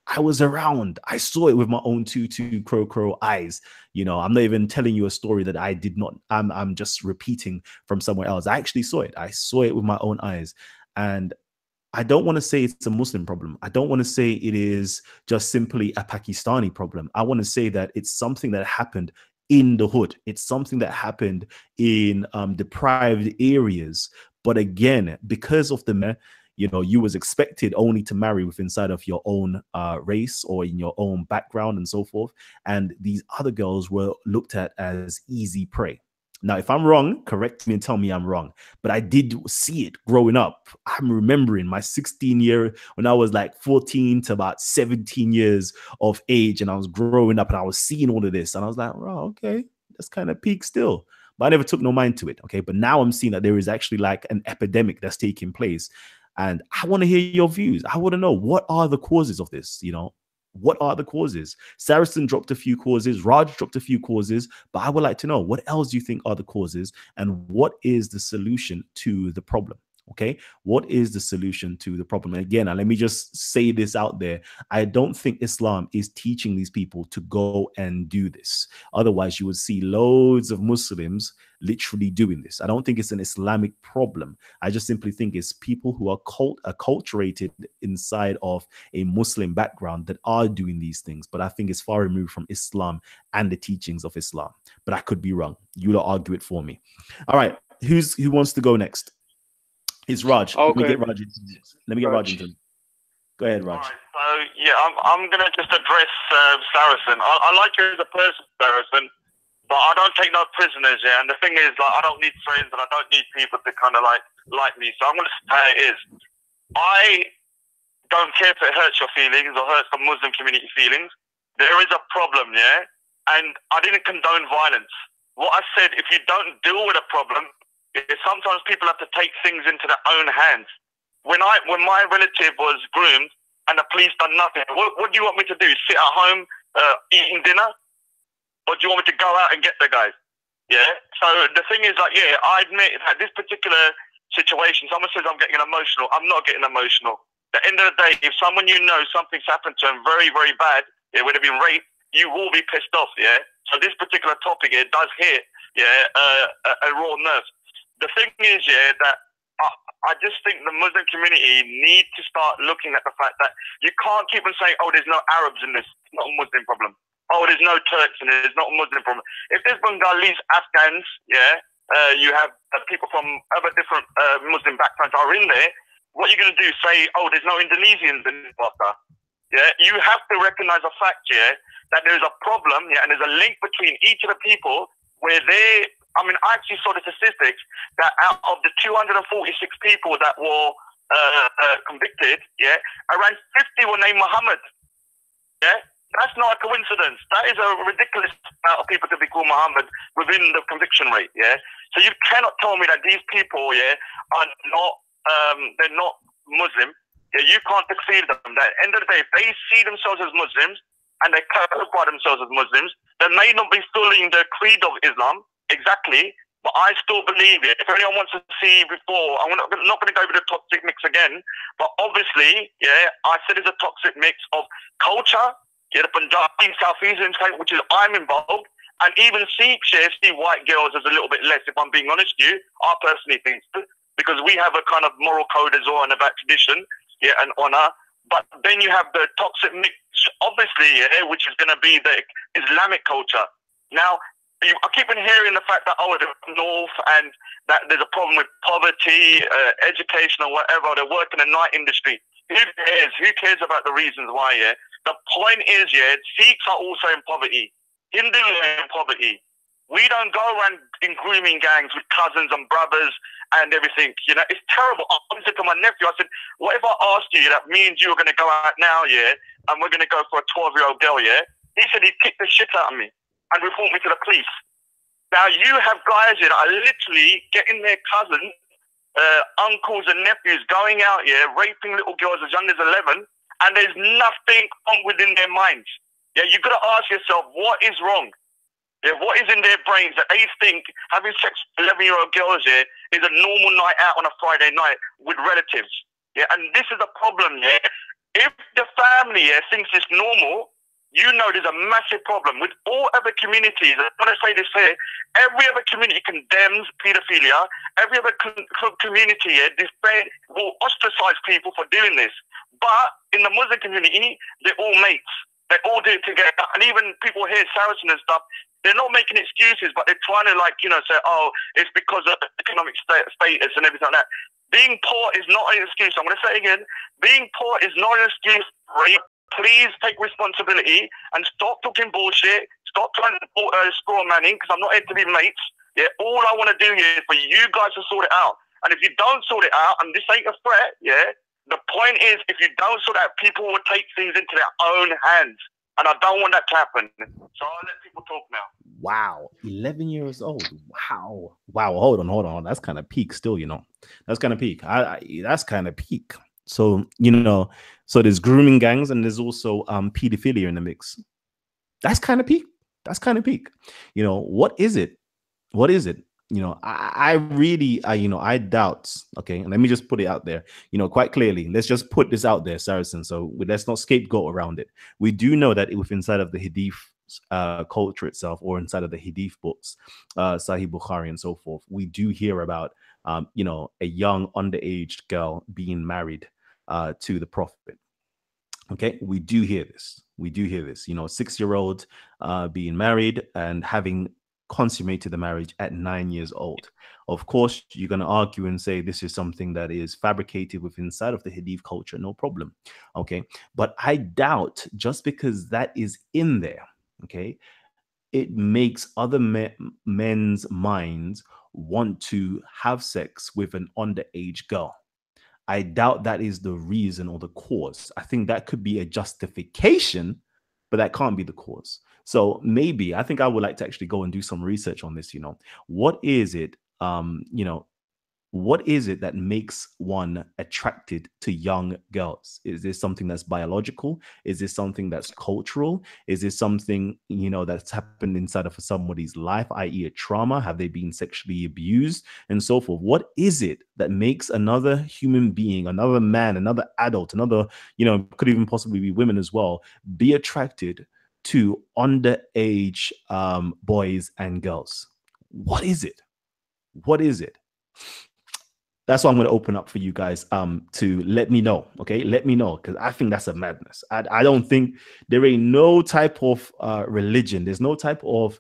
A: I was around. I saw it with my own two crow eyes. I'm not even telling you a story that I did not. I'm just repeating from somewhere else. I actually saw it. I saw it with my own eyes. And I don't want to say it's a Muslim problem. I don't want to say it is just simply a Pakistani problem. I want to say that it's something that happened in the hood. It's something that happened in deprived areas. But again, because of the, you was expected only to marry with inside of your own race or in your own background and so forth. And these other girls were looked at as easy prey. Now, if I'm wrong, correct me and tell me I'm wrong. But I did see it growing up. I'm remembering my 16-year, when I was like 14 to about 17 years of age, and I was growing up and I was seeing all of this. And I was like, oh, okay, that's kind of peak still. But I never took no mind to it. Okay. But now I'm seeing that there is actually like an epidemic that's taking place. And I want to hear your views. I want to know, what are the causes of this? You know, what are the causes? Saracen dropped a few causes. Raj dropped a few causes. But I would like to know, what else do you think are the causes? And what is the solution to the problem? Okay. What is the solution to the problem? And again, let me just say this out there. I don't think Islam is teaching these people to go and do this. Otherwise, you would see loads of Muslims literally doing this. I don't think it's an Islamic problem. I just simply think it's people who are acculturated inside of a Muslim background that are doing these things. But I think it's far removed from Islam and the teachings of Islam. But I could be wrong. You'll argue it for me. All right. Who wants to go next? It's Raj.
F: I'll
A: Let me
F: go.
A: get Raj. Let me get Raj into. Go ahead, Raj.
E: All right, so yeah, I'm gonna just address Saracen. I like you as a person, Saracen, but I don't take no prisoners. Yeah, and the thing is, like, I don't need friends and I don't need people to kind of like me. So I'm gonna say how it is. I don't care if it hurts your feelings or hurts the Muslim community feelings. There is a problem, yeah, and I didn't condone violence. What I said, if you don't deal with a problem, sometimes people have to take things into their own hands. When my relative was groomed and the police done nothing, what do you want me to do? Sit at home eating dinner? Or do you want me to go out and get the guys? Yeah. So the thing is, like, yeah, I admit that this particular situation, someone says I'm getting emotional. I'm not getting emotional. At the end of the day, if someone you know something's happened to them very, very bad, it would have been raped, you will be pissed off. Yeah. So this particular topic, it does hit, a raw nerve. The thing is, yeah, that I just think the Muslim community need to start looking at the fact that you can't keep on saying, oh, there's no Arabs in this. It's not a Muslim problem. Oh, there's no Turks in it. It's not a Muslim problem. If there's Bengalis, Afghans, you have people from other different Muslim backgrounds are in there, what are you going to do? Say, oh, there's no Indonesians in this blocker. Yeah, you have to recognize the fact, yeah, that there's a problem, yeah, and there's a link between each of the people where I actually saw the statistics that out of the 246 people that were convicted, yeah, around 50 were named Muhammad. Yeah, that's not a coincidence. That is a ridiculous amount of people to be called Muhammad within the conviction rate. Yeah, so you cannot tell me that these people, yeah, are not they're not Muslim. Yeah, you can't deceive them. At the end of the day, if they see themselves as Muslims and they classify themselves as Muslims, they may not be following the creed of Islam. Exactly, but I still believe it. If anyone wants to see before, I'm not going to go with the toxic mix again, but obviously, yeah, I said it's a toxic mix of culture, yeah, the Punjabi, South Asian, which is I'm involved, and even Sikhs, yeah, see white girls as a little bit less, if I'm being honest with you, I personally think so, because we have a kind of moral code as well and about tradition, yeah, and honor, but then you have the toxic mix, obviously, yeah, which is going to be the Islamic culture. Now, I keep on hearing the fact that, oh, the North and that there's a problem with poverty, education or whatever, they work in the night industry. Who cares? Who cares about the reasons why, yeah? The point is, yeah, Sikhs are also in poverty. Hindus are in poverty. We don't go around in grooming gangs with cousins and brothers and everything, you know? It's terrible. I said to my nephew, I said, what if I asked you that me and you are going to go out now, yeah, and we're going to go for a 12-year-old girl, yeah? He said he'd kick the shit out of me and report me to the police. Now, you have guys here that are literally getting their cousins, uncles and nephews going out here, raping little girls as young as 11, and there's nothing wrong within their minds. Yeah, you've got to ask yourself, what is wrong? Yeah, what is in their brains that they think having sex with 11-year-old girls here is a normal night out on a Friday night with relatives? Yeah, and this is a problem, yeah. If the family thinks it's normal, you know there's a massive problem with all other communities. I want to say this here. Every other community condemns pedophilia. Every other community will ostracize people for doing this. But in the Muslim community, they're all mates. They all do it together. And even people here, Saracen and stuff, they're not making excuses, but they're trying to, say, oh, it's because of economic status and everything like that. Being poor is not an excuse. I'm going to say it again. Being poor is not an excuse for rape. Please take responsibility and stop talking bullshit. Stop trying to straw manning, because I'm not here to be mates. Yeah, all I want to do here is for you guys to sort it out. And if you don't sort it out, and this ain't a threat, yeah, the point is, if you don't sort it out, people will take things into their own hands. And I don't want that to happen. So I'll let people talk now.
A: Wow, 11 years old. Wow. Hold on. That's kind of peak still, you know. That's kind of peak. That's kind of peak. So, you know, so there's grooming gangs and there's also pedophilia in the mix. That's kind of peak. That's kind of peak. You know, what is it? What is it? You know, I really, I doubt. Okay, and let me just put it out there, you know, quite clearly. Let's just put this out there, Saracen. So let's not scapegoat around it. We do know that if inside of the Hadith culture itself, or inside of the Hadith books, Sahih Bukhari and so forth, we do hear about, you know, a young underage girl being married to the Prophet. Okay, we do hear this. We do hear this. You know, 6-year-old being married and having consummated the marriage at 9 years old. Of course, you're going to argue and say this is something that is fabricated within inside of the Hadith culture. No problem. Okay, but I doubt just because that is in there, okay, it makes other men's minds want to have sex with an underage girl. I doubt that is the reason or the cause. I think that could be a justification, but that can't be the cause. So maybe I think I would like to actually go and do some research on this. You know, what is it? You know, what is it that makes one attracted to young girls? Is this something that's biological? Is this something that's cultural? Is this something, you know, that's happened inside of somebody's life, i.e. a trauma? Have they been sexually abused and so forth? What is it that makes another human being, another man, another adult, another, you know, could even possibly be women as well, be attracted to underage boys and girls? What is it? What is it? That's why I'm going to open up for you guys to let me know. Okay, let me know, because I think that's a madness. I don't think there ain't no type of religion, there's no type of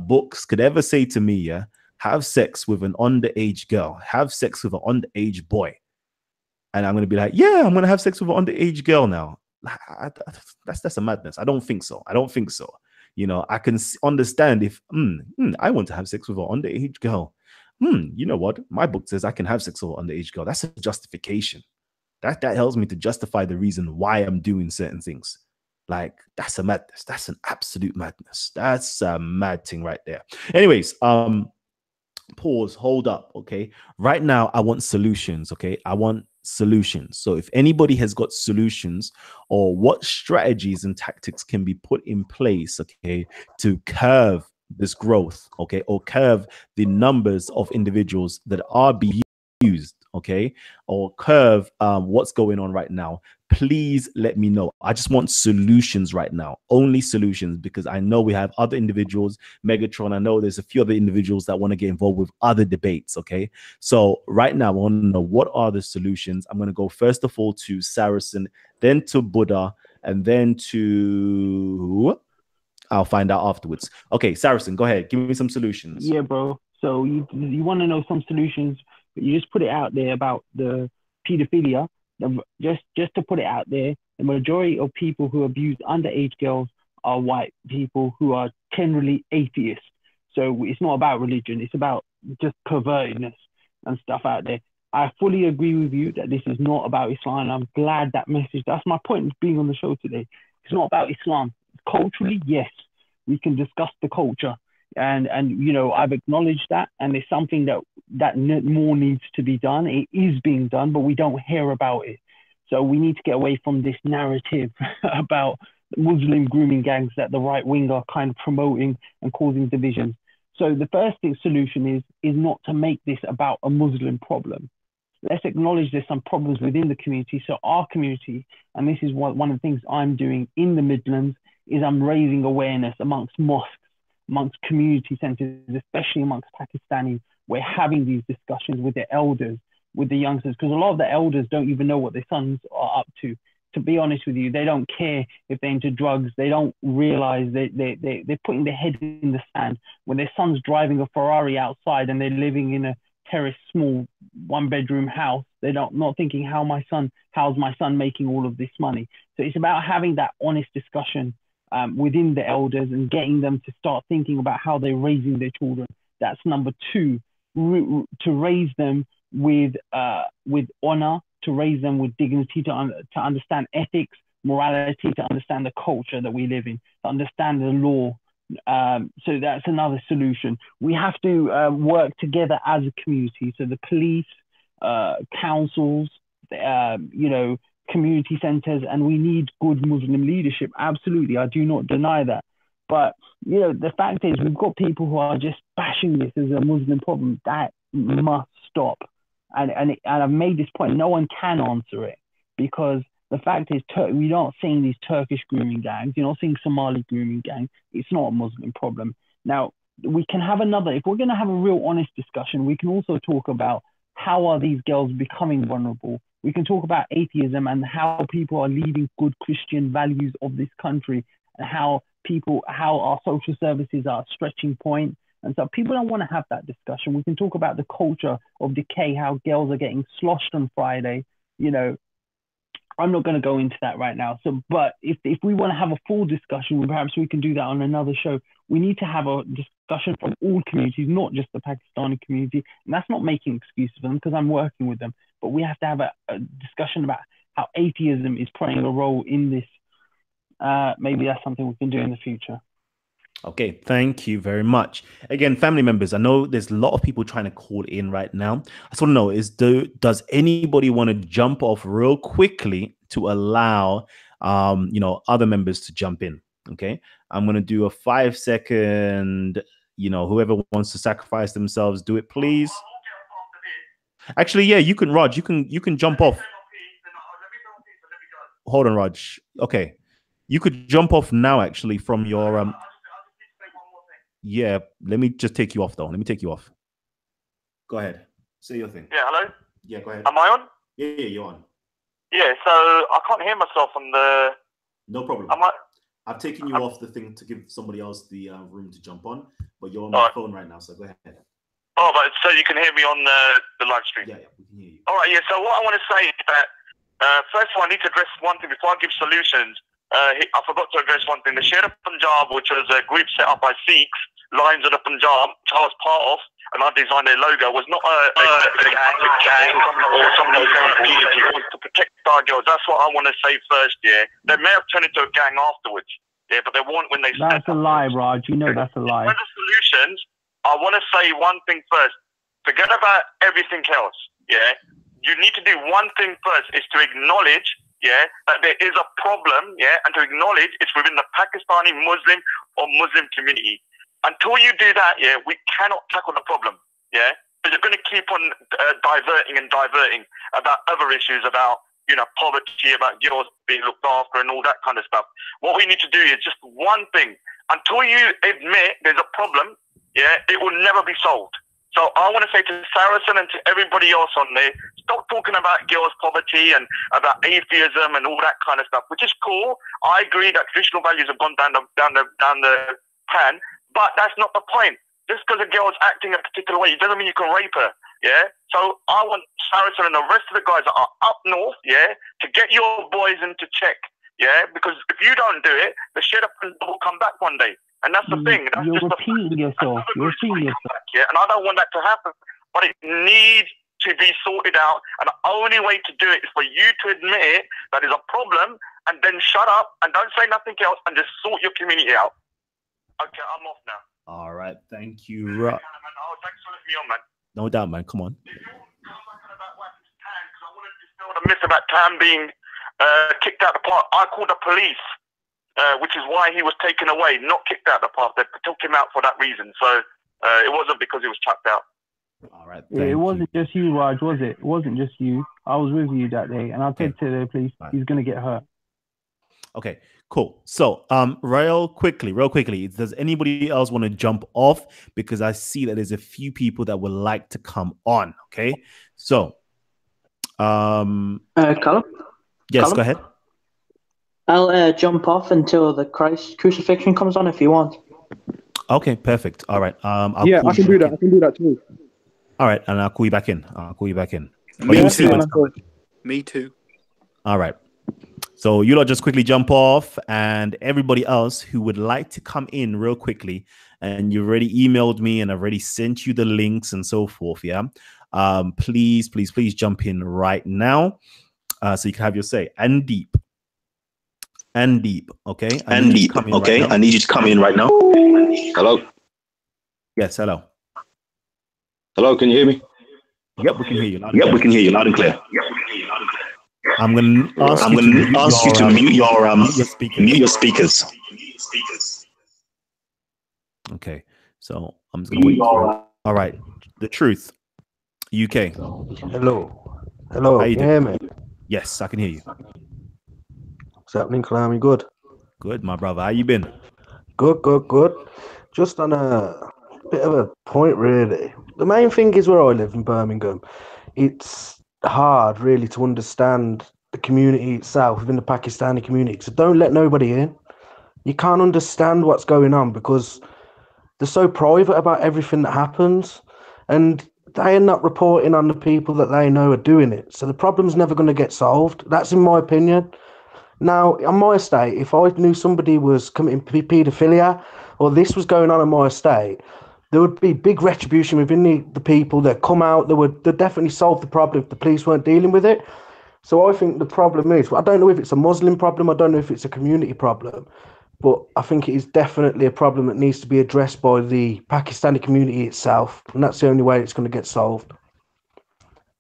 A: books could ever say to me, yeah, have sex with an underage girl, have sex with an underage boy, and I'm going to be like, yeah, I'm going to have sex with an underage girl now. That's a madness. I don't think so. I don't think so. You know, I can understand if I want to have sex with an underage girl. You know what? My book says I can have sex with an underage girl. That's a justification. That helps me to justify the reason why I'm doing certain things. Like, that's a madness. That's an absolute madness. That's a mad thing right there. Anyways, pause, hold up. Okay, right now I want solutions. Okay, I want solutions. So if anybody has got solutions, or what strategies and tactics can be put in place, okay, to curb this growth, okay, or curb the numbers of individuals that are being used, okay, or curb what's going on right now, please let me know. I just want solutions right now, only solutions, because I know we have other individuals, Megatron, I know there's a few other individuals that want to get involved with other debates, okay? So right now I want to know, what are the solutions? I'm going to go first of all to Saracen, then to Buddha, and then to... I'll find out afterwards. Okay, Saracen, go ahead. Give me some solutions.
B: Yeah, bro. So you want to know some solutions, but you just put it out there about the pedophilia. Just to put it out there, the majority of people who abuse underage girls are white people who are generally atheists. So it's not about religion. It's about just pervertedness and stuff out there. I fully agree with you that this is not about Islam. I'm glad that message. That's my point of being on the show today. It's not about Islam. Culturally, yes, we can discuss the culture, and you know, I've acknowledged that, and it's something that more needs to be done. It is being done, but we don't hear about it. So we need to get away from this narrative about Muslim grooming gangs that the right wing are kind of promoting and causing divisions. So the first solution is not to make this about a Muslim problem. Let's acknowledge there's some problems within the community. So our community, and this is one of the things I'm doing in the Midlands, is I'm raising awareness amongst mosques, amongst community centers, especially amongst Pakistanis. We're having these discussions with the elders, with the youngsters, because a lot of the elders don't even know what their sons are up to. To be honest with you, they don't care if they're into drugs. They don't realize they're putting their head in the sand. When their son's driving a Ferrari outside and they're living in a terrace, small 1-bedroom house, they're not thinking, how's my son making all of this money? So it's about having that honest discussion within the elders and getting them to start thinking about how they're raising their children. That's number two. To raise them with honor, to raise them with dignity, to understand ethics, morality, to understand the culture that we live in, to understand the law. So that's another solution. We have to work together as a community. So the police, councils, community centers, and we need good Muslim leadership. Absolutely, I do not deny that. But the fact is, we've got people who are just bashing this as a Muslim problem. That must stop. And I've made this point. No one can answer it, because the fact is, we're not seeing these Turkish grooming gangs. You're not seeing Somali grooming gangs. It's not a Muslim problem. Now, we can have if we're going to have a real honest discussion, we can also talk about how are these girls becoming vulnerable. We can talk about atheism and how people are leaving good Christian values of this country, and how our social services are a stretching point. And so people don't want to have that discussion. We can talk about the culture of decay, how girls are getting sloshed on Friday. I'm not going to go into that right now. So, but if we want to have a full discussion, perhaps we can do that on another show. We need to have a discussion from all communities, not just the Pakistani community. And that's not making excuses for them, because I'm working with them. But we have to have a discussion about how atheism is playing a role in this. Maybe that's something we can do in the future.
A: Okay, thank you very much. Again, family members, I know there's a lot of people trying to call in right now. I just want to know, does anybody want to jump off real quickly to allow other members to jump in? Okay, I'm going to do a 5-second, whoever wants to sacrifice themselves, do it, please. Actually, yeah, you can, Raj, you can jump off. Hold on, Raj. Okay. You could jump off now, actually, from your yeah, let me just take you off, though. Let me take you off. Go ahead. Say your thing.
E: Yeah, hello?
A: Yeah, go ahead.
E: Am I on?
A: Yeah, you're on.
E: Yeah, so I can't hear myself on the...
A: No problem. I've taken you off the thing to give somebody else the room to jump on, but you're on my phone right now, so go ahead.
E: Oh, but so you can hear me on the live stream?
A: Yeah, we can hear you.
E: All right, yeah, so what I want to say is that, first of all, I need to address one thing before I give solutions. I forgot to address one thing. The Share of Punjab, which was a group set up by Sikhs, Lions of the Punjab, which I was part of, and I designed their logo, was not a gang or some community. It was to protect our girls. That's what I want to say first, yeah. They may have turned into a gang afterwards, yeah, but they weren't when they
B: That's a lie, Raj. That's a lie.
E: For the solutions, I want to say one thing first. Forget about everything else, yeah. You need to do one thing first, is to acknowledge, yeah, that there is a problem, yeah, and to acknowledge it's within the Pakistani Muslim or Muslim community. Until you do that, yeah, we cannot tackle the problem, yeah, because you're going to keep on diverting about other issues, about, poverty, about girls being looked after and all that kind of stuff. What we need to do is just one thing. Until you admit there's a problem, yeah, it will never be solved. So I want to say to Saracen and to everybody else on there, stop talking about girls' poverty and about atheism and all that kind of stuff, which is cool. I agree that traditional values have gone down the pan, but that's not the point. Just because a girl's acting a particular way, it doesn't mean you can rape her. Yeah. So I want Saracen and the rest of the guys that are up north, yeah, to get your boys into check. Yeah, because if you don't do it, the shit up will come back one day. And that's the thing. That's
B: You're repeating yourself. You're repeating yourself.
E: Yeah, and I don't want that to happen. But it needs to be sorted out. And the only way to do it is for you to admit that there's a problem and then shut up and don't say nothing else and just sort your community out. Okay, I'm off now.
A: All right. Thank you,
E: Oh, thanks for letting me on, man.
A: No doubt, man. Come on.
E: If you want to come back about what happened to Tam, because I want to dispel the myth about Tam being kicked out the park. I called the police. Which is why he was taken away, not kicked out the park. They took him out for that reason. So it wasn't because he was chucked out.
A: All right.
B: It wasn't just you, Raj, was it? It wasn't just you. I was with you that day, and I said to the police, he's going to get hurt.
A: Okay, cool. So, real quickly, does anybody else want to jump off? Because I see that there's a few people that would like to come on. Okay, so,
K: Callum?
A: Yes,
K: Callum?
A: go ahead.
K: I'll jump off until the Crucifixion comes on if you want.
A: Okay, perfect. All right.
I: I can do that. I can do that too.
A: All right, and I'll call you back in.
D: Me too.
A: All right. So you lot just quickly jump off, and everybody else who would like to come in real quickly and you already emailed me and I've already sent you the links and so forth. Yeah. Please jump in right now. So you can have your say. And deep. Okay. I need you to come in right now.
L: Hello.
A: Yes. Hello.
L: Hello. Can you hear me?
A: Yep, we can hear you.
L: Yep, we can hear you loud and clear.
A: I'm going to ask you to mute your speakers. Okay. So I'm just going to wait for it. All right. The Truth. UK.
M: Hello. Hello.
A: How you
M: Can you hear me?
A: Yes, I can hear you.
M: What's happening, Kalam? You good?
A: Good, my brother. How you been?
M: Good. Just on a bit of a point, really. The main thing is where I live in Birmingham. It's hard, really, to understand the community itself within the Pakistani community. So don't let nobody in. You can't understand what's going on because they're so private about everything that happens, and they are not reporting on the people that they know are doing it. So the problem's never going to get solved. That's in my opinion. Now, on my estate, if I knew somebody was committing paedophilia or this was going on my estate, there would be big retribution within the people that come out. They'd definitely solve the problem if the police weren't dealing with it. So I think the problem is, I don't know if it's a Muslim problem, I don't know if it's a community problem, but I think it is definitely a problem that needs to be addressed by the Pakistani community itself, and that's the only way it's going to get solved.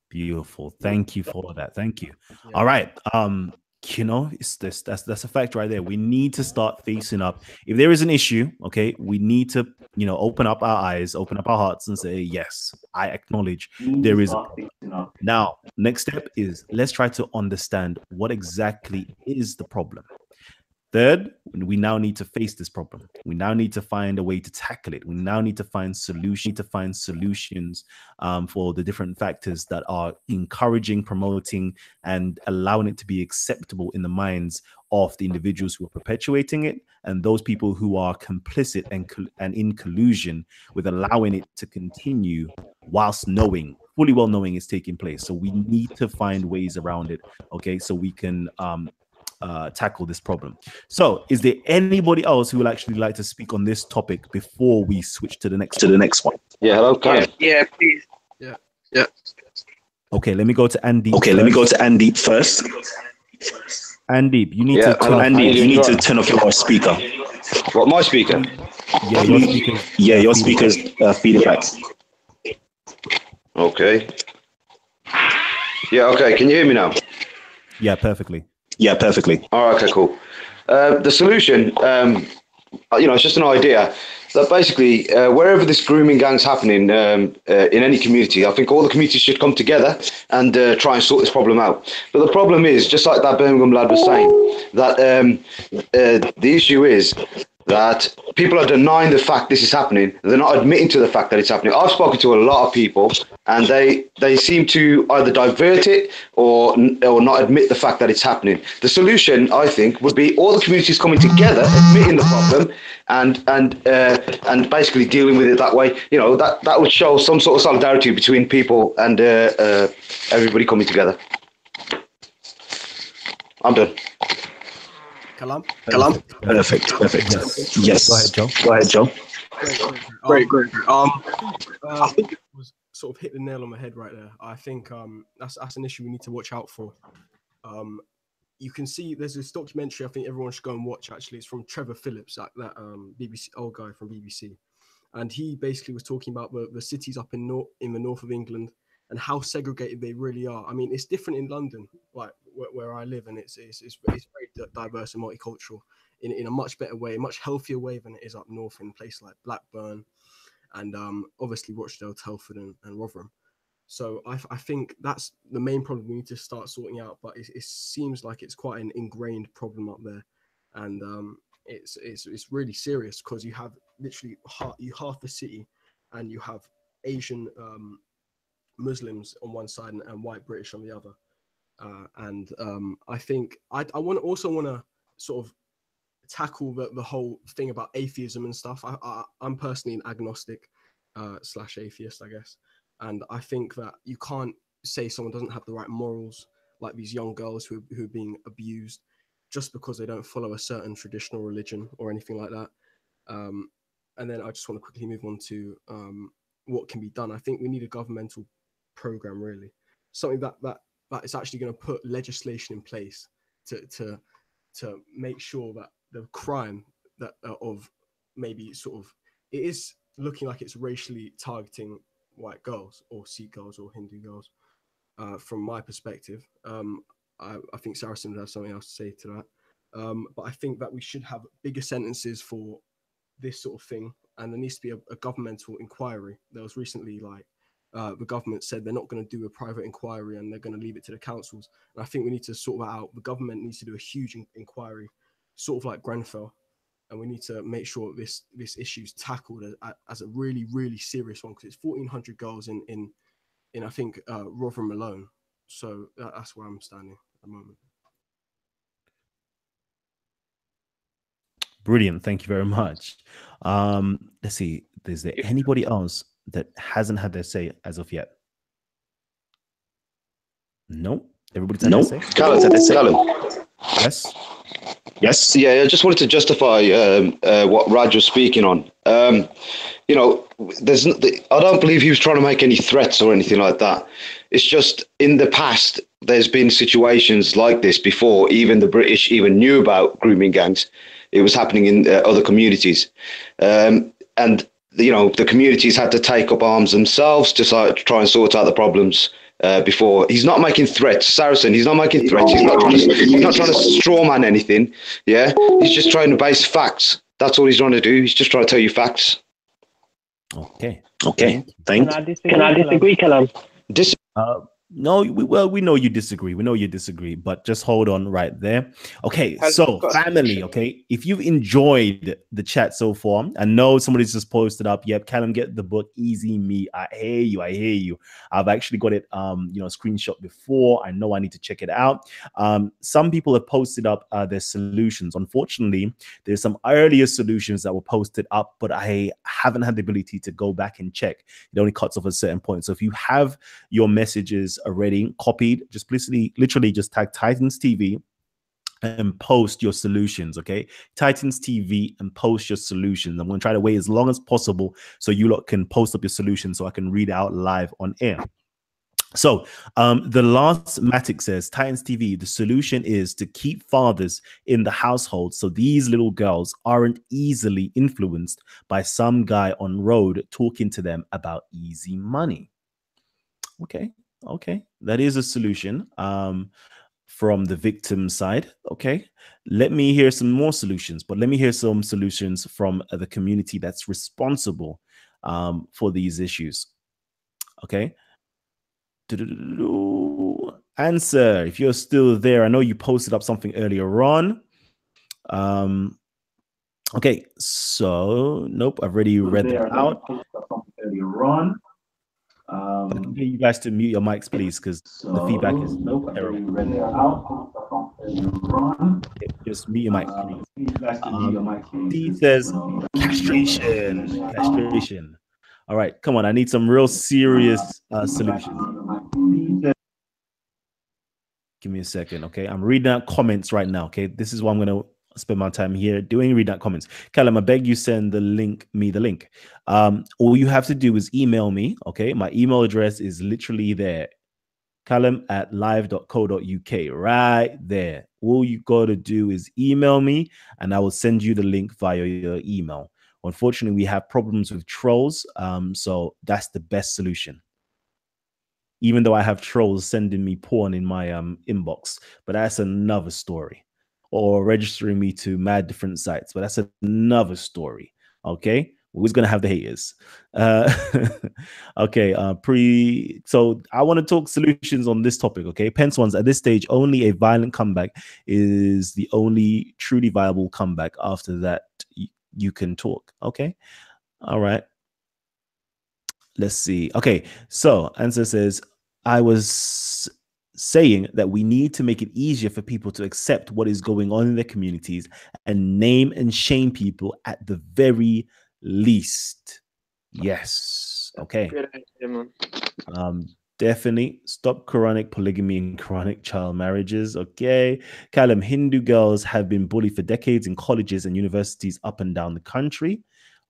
A: Beautiful. Thank you for that. Thank you. All right. It's that's a fact right there. We need to start facing up. If there is an issue, okay, we need to, open up our eyes, open up our hearts and say, yes, I acknowledge there is a problem. Now, next step is let's try to understand what exactly is the problem. Third, we now need to face this problem. We now need to find a way to tackle it. We now need to find solutions for the different factors that are encouraging, promoting, and allowing it to be acceptable in the minds of the individuals who are perpetuating it and those people who are complicit and in collusion with allowing it to continue whilst fully well knowing it's taking place. So we need to find ways around it, okay, so we can tackle this problem. So is there anybody else who would actually like to speak on this topic before we switch to the next one?
L: Yeah, hello, Kalam.
F: Yeah, please. Yeah.
A: Okay, let me go to Andy.
L: First.
A: Andy, you need to turn off your speaker.
L: What, my speaker?
A: Yeah, your speaker's feedback.
L: Okay. Yeah, okay. Can you hear me now?
A: Yeah, perfectly.
L: All right, okay, cool. The solution, it's just an idea that basically wherever this grooming gang's happening in any community, I think all the communities should come together and try and sort this problem out. But the problem is, just like that Birmingham lad was saying, that the issue is that people are denying the fact this is happening. They're not admitting to the fact that it's happening. I've spoken to a lot of people, and they seem to either divert it or not admit the fact that it's happening. The solution, I think, would be all the communities coming together, admitting the problem, and basically dealing with it that way. That would show some sort of solidarity between people and everybody coming together. I'm done.
J: Kalam?
L: Perfect. Yes. Go ahead, Joe.
J: Great. I think it was sort of hit the nail on the head right there. I think that's an issue we need to watch out for. You can see there's this documentary I think everyone should go and watch. Actually, it's from Trevor Phillips, that BBC old guy from BBC, and he basically was talking about the cities up in the north of England and how segregated they really are. I mean, it's different in London, like where I live, and it's very diverse and multicultural in a much better way, a much healthier way than it is up north in places like Blackburn and obviously Rochdale, Telford and Rotherham. So I think that's the main problem we need to start sorting out. But it seems like it's quite an ingrained problem up there, and it's really serious because you have literally half the city, and you have Asian Muslims on one side and white British on the other. I think I want to sort of tackle the whole thing about atheism and stuff. I'm personally an agnostic / atheist, I guess. And I think that you can't say someone doesn't have the right morals, like these young girls who are being abused just because they don't follow a certain traditional religion or anything like that. And then I just want to quickly move on to what can be done. I think we need a governmental program, really, something that is actually going to put legislation in place to make sure that the crime that of maybe sort of, it is looking like it's racially targeting white girls or Sikh girls or Hindu girls. From my perspective, I think Saracen would have something else to say to that. But I think that we should have bigger sentences for this sort of thing, and there needs to be a governmental inquiry. There was recently the government said they're not going to do a private inquiry and they're going to leave it to the councils. And I think we need to sort that out. The government needs to do a huge inquiry, sort of like Grenfell, and we need to make sure this issue is tackled as a really, really serious one, because it's 1,400 girls in I think Rotherham alone. So that's where I'm standing at the moment.
A: Brilliant. Thank you very much. Let's see. Is there anybody else that hasn't had their say as of yet? No. Everybody's had their say?
L: Callum.
A: Yes.
L: Yes. Yeah, I just wanted to justify what Raj was speaking on. You know, I don't believe he was trying to make any threats or anything like that. It's just in the past, there's been situations like this before. Even the British even knew about grooming gangs. It was happening in other communities. And, you know, the communities had to take up arms themselves to try and sort out the problems before. He's not making threats, Saracen. He's not making threats. He's not trying to strawman anything. Yeah, he's just trying to base facts. That's all he's trying to do. He's just trying to tell you facts.
A: Okay.
B: Can I disagree, Kalam?
A: No, we know you disagree. We know you disagree, but just hold on right there. Okay, so family, okay, if you've enjoyed the chat so far, I know somebody's just posted up, yep, Callum, get the book, easy me. I hear you. I've actually got it, screenshot before. I know I need to check it out. Some people have posted up their solutions. Unfortunately, there's some earlier solutions that were posted up, but I haven't had the ability to go back and check. It only cuts off a certain point. So if you have your messages already copied, just literally just tag Titans TV and post your solutions. Okay, Titans TV and post your solutions. I'm going to try to wait as long as possible so you lot can post up your solutions so I can read it out live on air. So the last Matic says, Titans TV, the solution is to keep fathers in the household so these little girls aren't easily influenced by some guy on road talking to them about easy money. Okay, that is a solution from the victim side. Okay, let me hear some more solutions, but let me hear some solutions from the community that's responsible for these issues. Okay. Answer, if you're still there, I know you posted up something earlier on. Okay, so nope, I've already read that out. I can get you guys to mute your mics, please, because the feedback is terrible. Just mute your mic, please. He says castration. All right, come on. I need some real serious solutions. Give me a second, okay? I'm reading out comments right now, okay? This is what I'm going to spend my time here doing, read out comments. Callum, I beg you send me the link. All you have to do is email me, okay? My email address is literally there. Callum@live.co.uk, right there. All you got to do is email me and I will send you the link via your email. Unfortunately, we have problems with trolls, so that's the best solution. Even though I have trolls sending me porn in my inbox, but that's another story. Or registering me to mad different sites, but that's another story. Okay, we're going to have the haters. Okay, so I want to talk solutions on this topic. Okay, Pence ones, at this stage, only a violent comeback is the only truly viable comeback. After that, you can talk. Okay, all right. Let's see. Okay, so answer says, I was saying that we need to make it easier for people to accept what is going on in their communities and name and shame people at the very least. Yes. Okay. Definitely stop chronic polygamy and chronic child marriages. Okay. Callum, Hindu girls have been bullied for decades in colleges and universities up and down the country.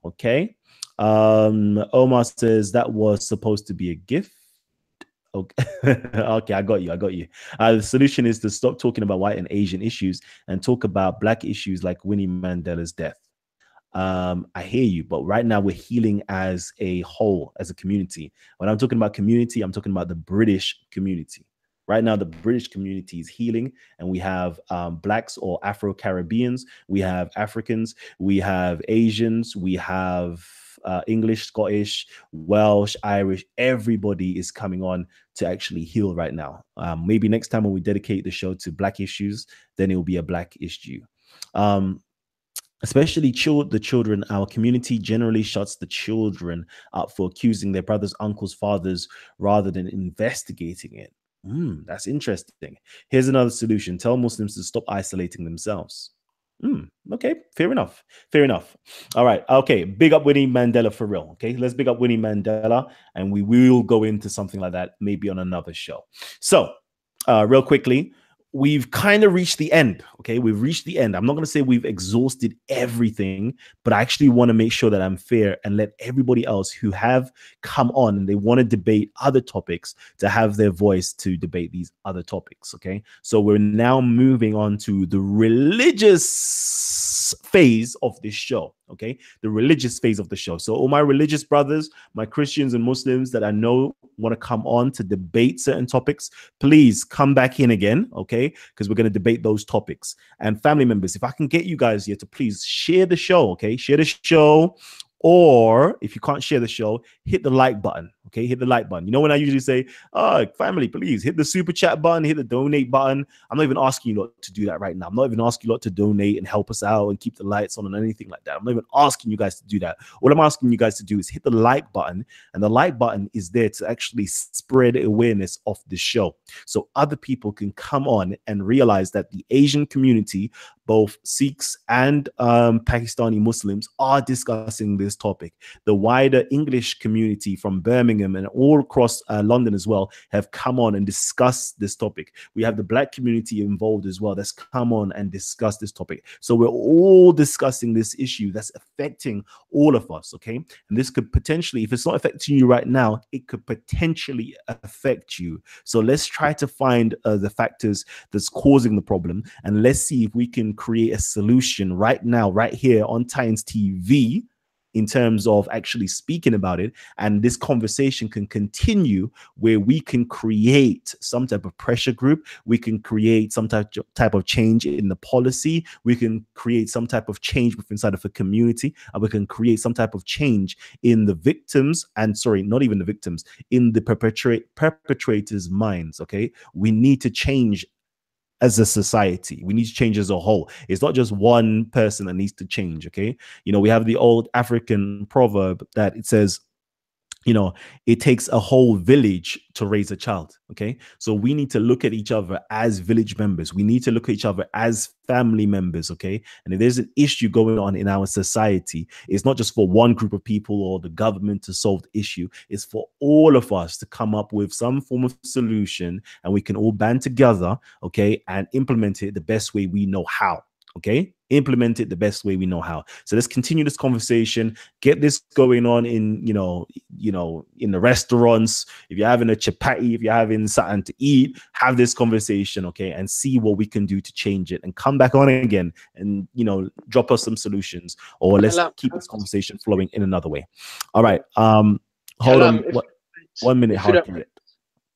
A: Okay. Omar says that was supposed to be a gift. Okay, okay, I got you. The solution is to stop talking about white and Asian issues and talk about black issues like Winnie Mandela's death. I hear you, but right now we're healing as a whole, as a community. When I'm talking about community, I'm talking about the British community. Right now, the British community is healing, and we have blacks or Afro-Caribbeans, we have Africans, we have Asians, we have English, Scottish, Welsh, Irish. Everybody is coming on to actually heal right now. Maybe next time when we dedicate the show to black issues, then it will be a black issue. Especially the children. Our community generally shuts the children up for accusing their brothers, uncles, fathers, rather than investigating it. That's interesting. Here's another solution. Tell Muslims to stop isolating themselves. Okay, fair enough. All right. Okay, big up Winnie Mandela for real. Okay, let's big up Winnie Mandela, and we will go into something like that maybe on another show. So, real quickly, we've kind of reached the end. Okay, we've reached the end. I'm not going to say we've exhausted everything, but I actually want to make sure that I'm fair and let everybody else who have come on and they want to debate other topics to have their voice to debate these other topics. Okay, so we're now moving on to the religious phase of this show. Okay, the religious phase of the show. So all my religious brothers, my Christians and Muslims that I know want to come on to debate certain topics, please come back in again. Okay, because we're going to debate those topics. And family members, if I can get you guys here to please share the show. Okay, share the show. Or if you can't share the show, hit the like button. Okay, hit the like button. You know, when I usually say, oh, family, please hit the super chat button, hit the donate button. I'm not even asking you lot to do that right now. I'm not even asking you lot to donate and help us out and keep the lights on and anything like that. I'm not even asking you guys to do that. What I'm asking you guys to do is hit the like button. And the like button is there to actually spread awareness of the show, so other people can come on and realize that the Asian community, both Sikhs and Pakistani Muslims, are discussing this topic. The wider English community from Birmingham and all across London as well have come on and discussed this topic. We have the black community involved as well that's come on and discussed this topic. So we're all discussing this issue that's affecting all of us, okay? And this could potentially, if it's not affecting you right now, it could potentially affect you. So let's try to find the factors that's causing the problem, and let's see if we can create a solution right now, right here on Titans TV, in terms of actually speaking about it. And this conversation can continue where we can create some type of pressure group. We can create some type of change in the policy. We can create some type of change inside of a community. And we can create some type of change in the victims, and sorry, not even the victims, in the perpetrators' minds, okay? We need to change as a society. We need to change as a whole. It's not just one person that needs to change, okay? You know, we have the old African proverb that it says, you know, it takes a whole village to raise a child, okay? So we need to look at each other as village members. We need to look at each other as family members, okay? And if there's an issue going on in our society, it's not just for one group of people or the government to solve the issue. It's for all of us to come up with some form of solution, and we can all band together, okay, and implement it the best way we know how. Okay, implement it the best way we know how. So let's continue this conversation. Get this going on in, you know, in the restaurants. If you're having a chapati, if you're having something to eat, have this conversation, okay, and see what we can do to change it. And come back on again, and drop us some solutions, or let's keep this conversation flowing in another way. All right. Hold on. 1 minute.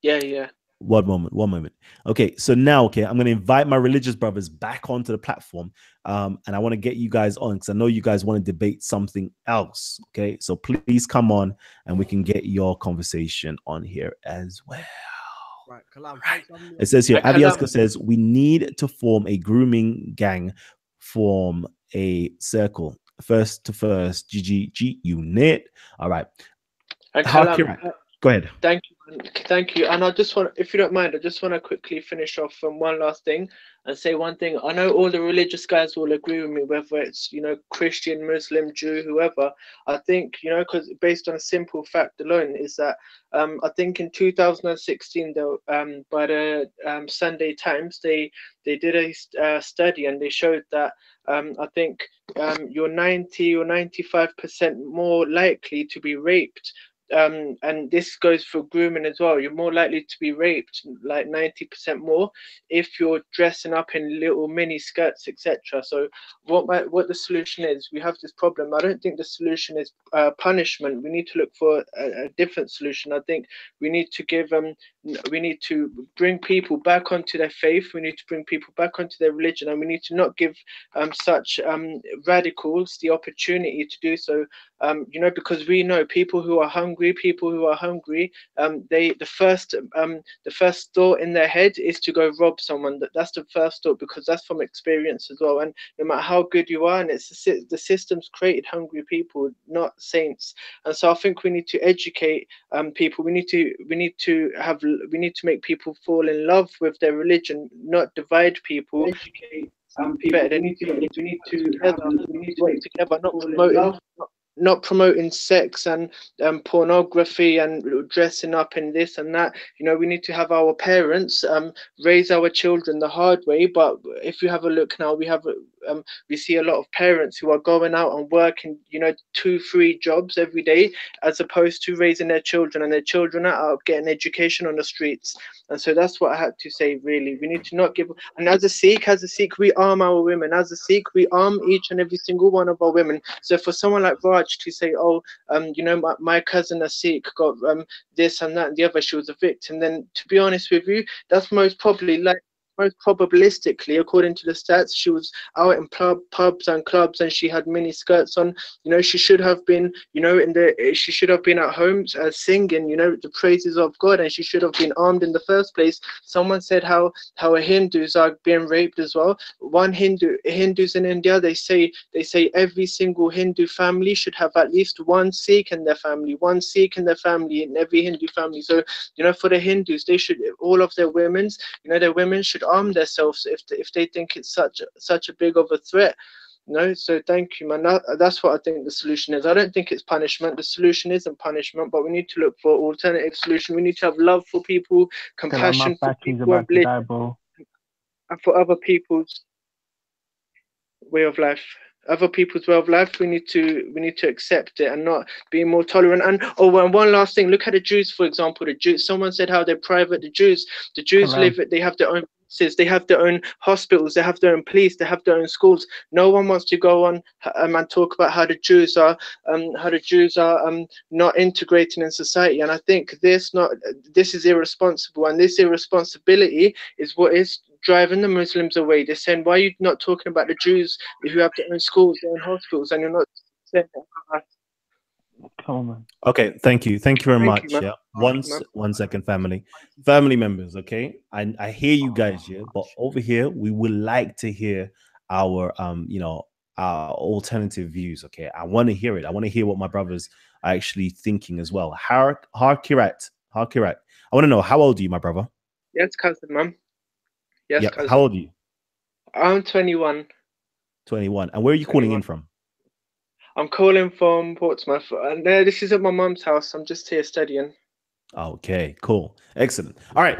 F: Yeah.
A: One moment. Okay, so now, I'm going to invite my religious brothers back onto the platform, and I want to get you guys on because I know you guys want to debate something else. Okay, so please come on, and we can get your conversation on here as well.
J: Right, Kalam.
A: Right. It says here, Abiaska says we need to form a grooming gang, form a circle, first to first, GGG unit. All right.
F: And Kalam,
A: Go ahead.
F: Thank you, Thank you. And I just want, if you don't mind, I just want to quickly finish off on one last thing and say one thing. I know all the religious guys will agree with me, whether it's, you know, Christian, Muslim, Jew, whoever. I think, you know, because based on a simple fact alone is that I think in 2016, though, by the Sunday Times, they did a study and they showed that I think you're 90 or 95% more likely to be raped. And this goes for grooming as well. You're more likely to be raped, like 90% more, if you're dressing up in little mini skirts, etc. So what the solution is, we have this problem. I don't think the solution is punishment. We need to look for a different solution. I think we need to bring people back onto their faith. We need to bring people back onto their religion, and we need to not give such radicals the opportunity to do so. You know, because we know people who are hungry, the first thought in their head is to go rob someone. That's the first thought, because that's from experience as well. And no matter how good you are, and the system's created hungry people, not saints. And so I think we need to educate people. We need to make people fall in love with their religion, not divide people. Educate people. We need to work together, not promoting sex and pornography and dressing up in this and that. You know, we need to have our parents raise our children the hard way. But if you have a look now, we see a lot of parents who are going out and working, you know, 2-3 jobs every day, as opposed to raising their children, and their children are out getting education on the streets. And so that's what I had to say, really. We need to not give. And as a Sikh, we arm our women. As a Sikh, we arm each and every single one of our women. So for someone like Raj to say, oh, you know, my cousin, a Sikh, got this and that and the other, she was a victim, then to be honest with you, that's most probabilistically, according to the stats, she was out in pubs and clubs, and she had mini skirts on. You know, she should have been, you know, she should have been at home singing, you know, the praises of God, and she should have been armed in the first place. Someone said how Hindus are being raped as well. Hindus in India, they say every single Hindu family should have at least one Sikh in their family, in every Hindu family. So, you know, for the Hindus, they should, all of their women should arm themselves if they think it's such a big of a threat. No, so thank you, man. That's what I think the solution is. I don't think it's punishment. The solution isn't punishment, but we need to look for alternative solution. We need to have love for people, compassion for people, and for other people's way of life. Other people's way of life, we need to accept it and not be more tolerant. And one last thing, look at the Jews, for example. The Jews, someone said how they're private. The Jews live, they have their own places, they have their own hospitals, they have their own police, they have their own schools. No one wants to go on and talk about how the Jews are not integrating in society. And I think this is irresponsible, and this irresponsibility is what is driving the Muslims away. They're saying, why are you not talking about the Jews who have their own schools, their own hospitals, and you're not saying that?
A: Okay, thank you very much. Yeah, one second, family members. Okay, I hear you guys here, but over here we would like to hear our our alternative views. Okay, I want to hear it. I want to hear what my brothers are actually thinking as well. Harkirat, I want to know, how old are you, my brother?
F: Yes, cousin, ma'am. Yes,
A: yeah,
F: cousin.
A: How old are you?
F: I'm 21.
A: 21. And where are you calling in from?
F: I'm calling from Portsmouth. And this is at my mum's house. I'm just here studying.
A: Okay, cool. Excellent. All right.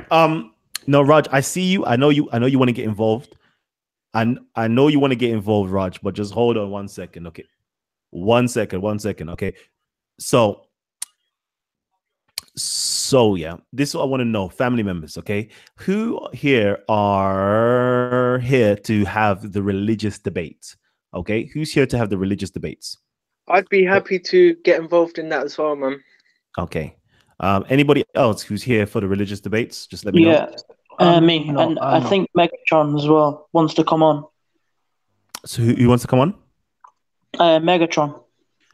A: No, Raj, I see you. I know you want to get involved. And I know you want to get involved, Raj, but just hold on 1 second. Okay. 1 second. Okay. So yeah, this is what I want to know, family members. Okay, who here are here to have the religious debates? Okay, who's here to have the religious debates?
F: I'd be happy to get involved in that as well, man.
A: Okay. Anybody else who's here for the religious debates? Just let me know.
K: Me. And I think Megatron as well wants to come on.
A: So who wants to come on?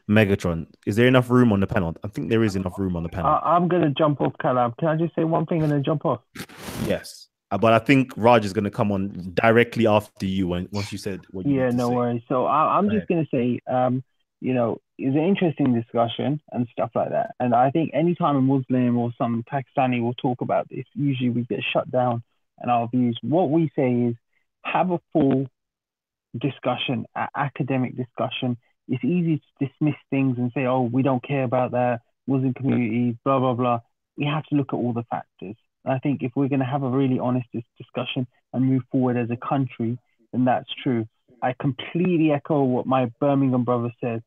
K: Megatron.
A: Is there enough room on the panel? I think there is enough room on the panel.
B: I'm going to jump off, Kalam. Can I just say one thing and then jump off?
A: Yes. But I think Raj is going to come on directly after you once you said what you
B: no worries. So I'm just going to say, you know, is an interesting discussion and stuff like that. And I think anytime a Muslim or some Pakistani will talk about this, usually we get shut down and our views. What we say is have a full discussion, academic discussion. It's easy to dismiss things and say, oh, we don't care about that, Muslim community, blah, blah, blah. We have to look at all the factors. And I think if we're going to have a really honest discussion and move forward as a country, then that's true. I completely echo what my Birmingham brother said.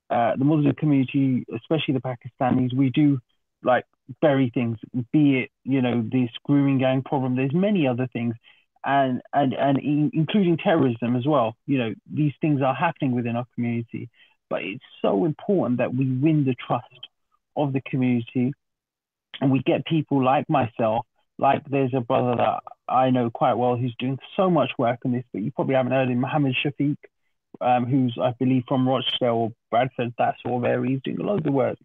B: The Muslim community, especially the Pakistanis, we do like bury things, be it, you know, this grooming gang problem. There's many other things, and including terrorism as well. You know, these things are happening within our community, but it's so important that we win the trust of the community, and we get people like myself. Like there's a brother that I know quite well who's doing so much work on this, but you probably haven't heard of him, Mohammed Shafiq, who's, I believe, from Rochdale or Bradford, that sort of area. He's doing loads of work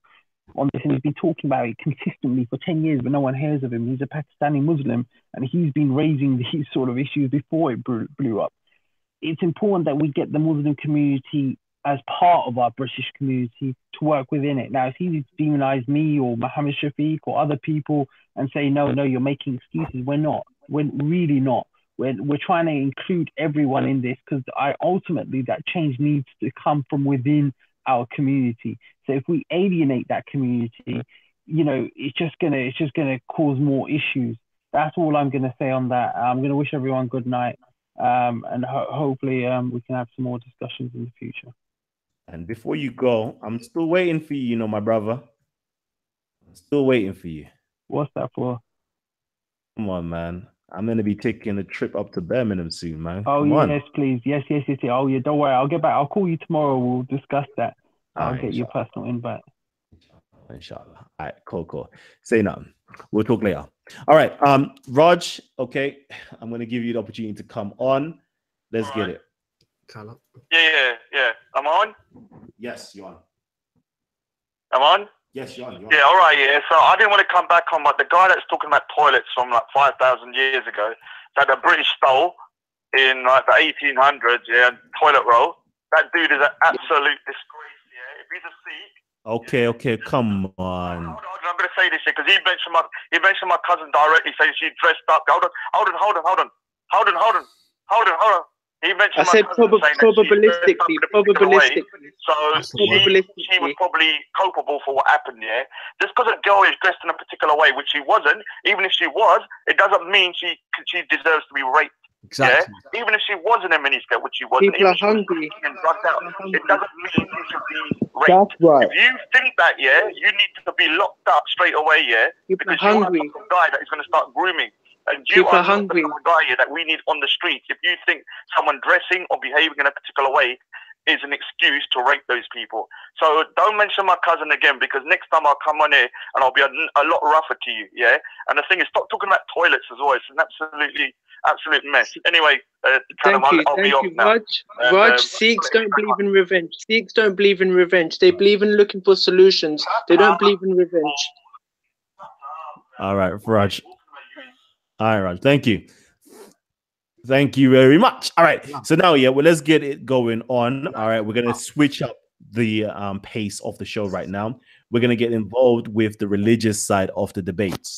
B: on this, and he's been talking about it consistently for 10 years, but no one hears of him. He's a Pakistani Muslim, and he's been raising these sort of issues before it blew up. It's important that we get the Muslim community as part of our British community to work within it. Now, it's easy to demonize me or Mohammed Shafiq or other people and say, no, you're making excuses. We're not. We're really not. We're trying to include everyone in this, because ultimately that change needs to come from within our community. So if we alienate that community, you know, it's just gonna cause more issues. That's all I'm gonna say on that. I'm gonna wish everyone good night, and hopefully we can have some more discussions in the future.
A: And before you go, I'm still waiting for you, my brother. I'm still waiting for you.
B: What's that for?
A: Come on, man. I'm going to be taking a trip up to Birmingham soon, man.
B: Oh,
A: Come on.
B: yes, please. Yes. Oh, yeah, don't worry. I'll get back. I'll call you tomorrow. We'll discuss that. I'll get you a personal invite.
A: Inshallah. All right, cool. Say nothing. We'll talk later. All right. Raj, okay. I'm going to give you the opportunity to come on. Let's get it.
J: Kalam.
E: Yeah. I'm on?
A: Yes, you're on.
E: I'm on?
A: Yes, you're on.
E: Yeah, all right, yeah. So I didn't want to come back on, but the guy that's talking about toilets from like 5,000 years ago that the British stole in like the 1800s, yeah, toilet roll. That dude is an absolute disgrace, yeah. If he's a Sikh.
A: Okay, come on.
E: Hold on, I'm going to say this here because he mentioned my cousin directly, saying she dressed up. Hold on. He mentioned
F: I said probabilistically.
E: So she was probably culpable for what happened, yeah? Just because a girl is dressed in a particular way, which she wasn't, even if she was, it doesn't mean she deserves to be raped.
J: Exactly.
E: Yeah? Even if she was in a miniskirt, which she wasn't,
F: people
E: even
F: are hungry
E: and drugged out, it doesn't mean she should be raped.
F: That's right.
E: If you think that, yeah, you need to be locked up straight away, yeah?
F: People
E: because
F: are
E: you're
F: hungry.
E: the guy that is going to start grooming. And you
F: People
E: are
F: are hungry.
E: the guy here that we need on the streets. If you think someone dressing or behaving in a particular way is an excuse to rape those people. So don't mention my cousin again, because next time I'll come on here and I'll be a lot rougher to you, yeah? And the thing is, stop talking about toilets as well. It's an absolute mess. Anyway,
F: Thank you,
E: I'll be off now.
F: Raj, Sikhs don't believe in revenge. Sikhs don't believe in revenge. They believe in looking for solutions. They don't believe in revenge.
A: All right, Raj. Thank you. Thank you very much. All right. So now, let's get it going on. All right. We're going to switch up the pace of the show right now. We're going to get involved with the religious side of the debates.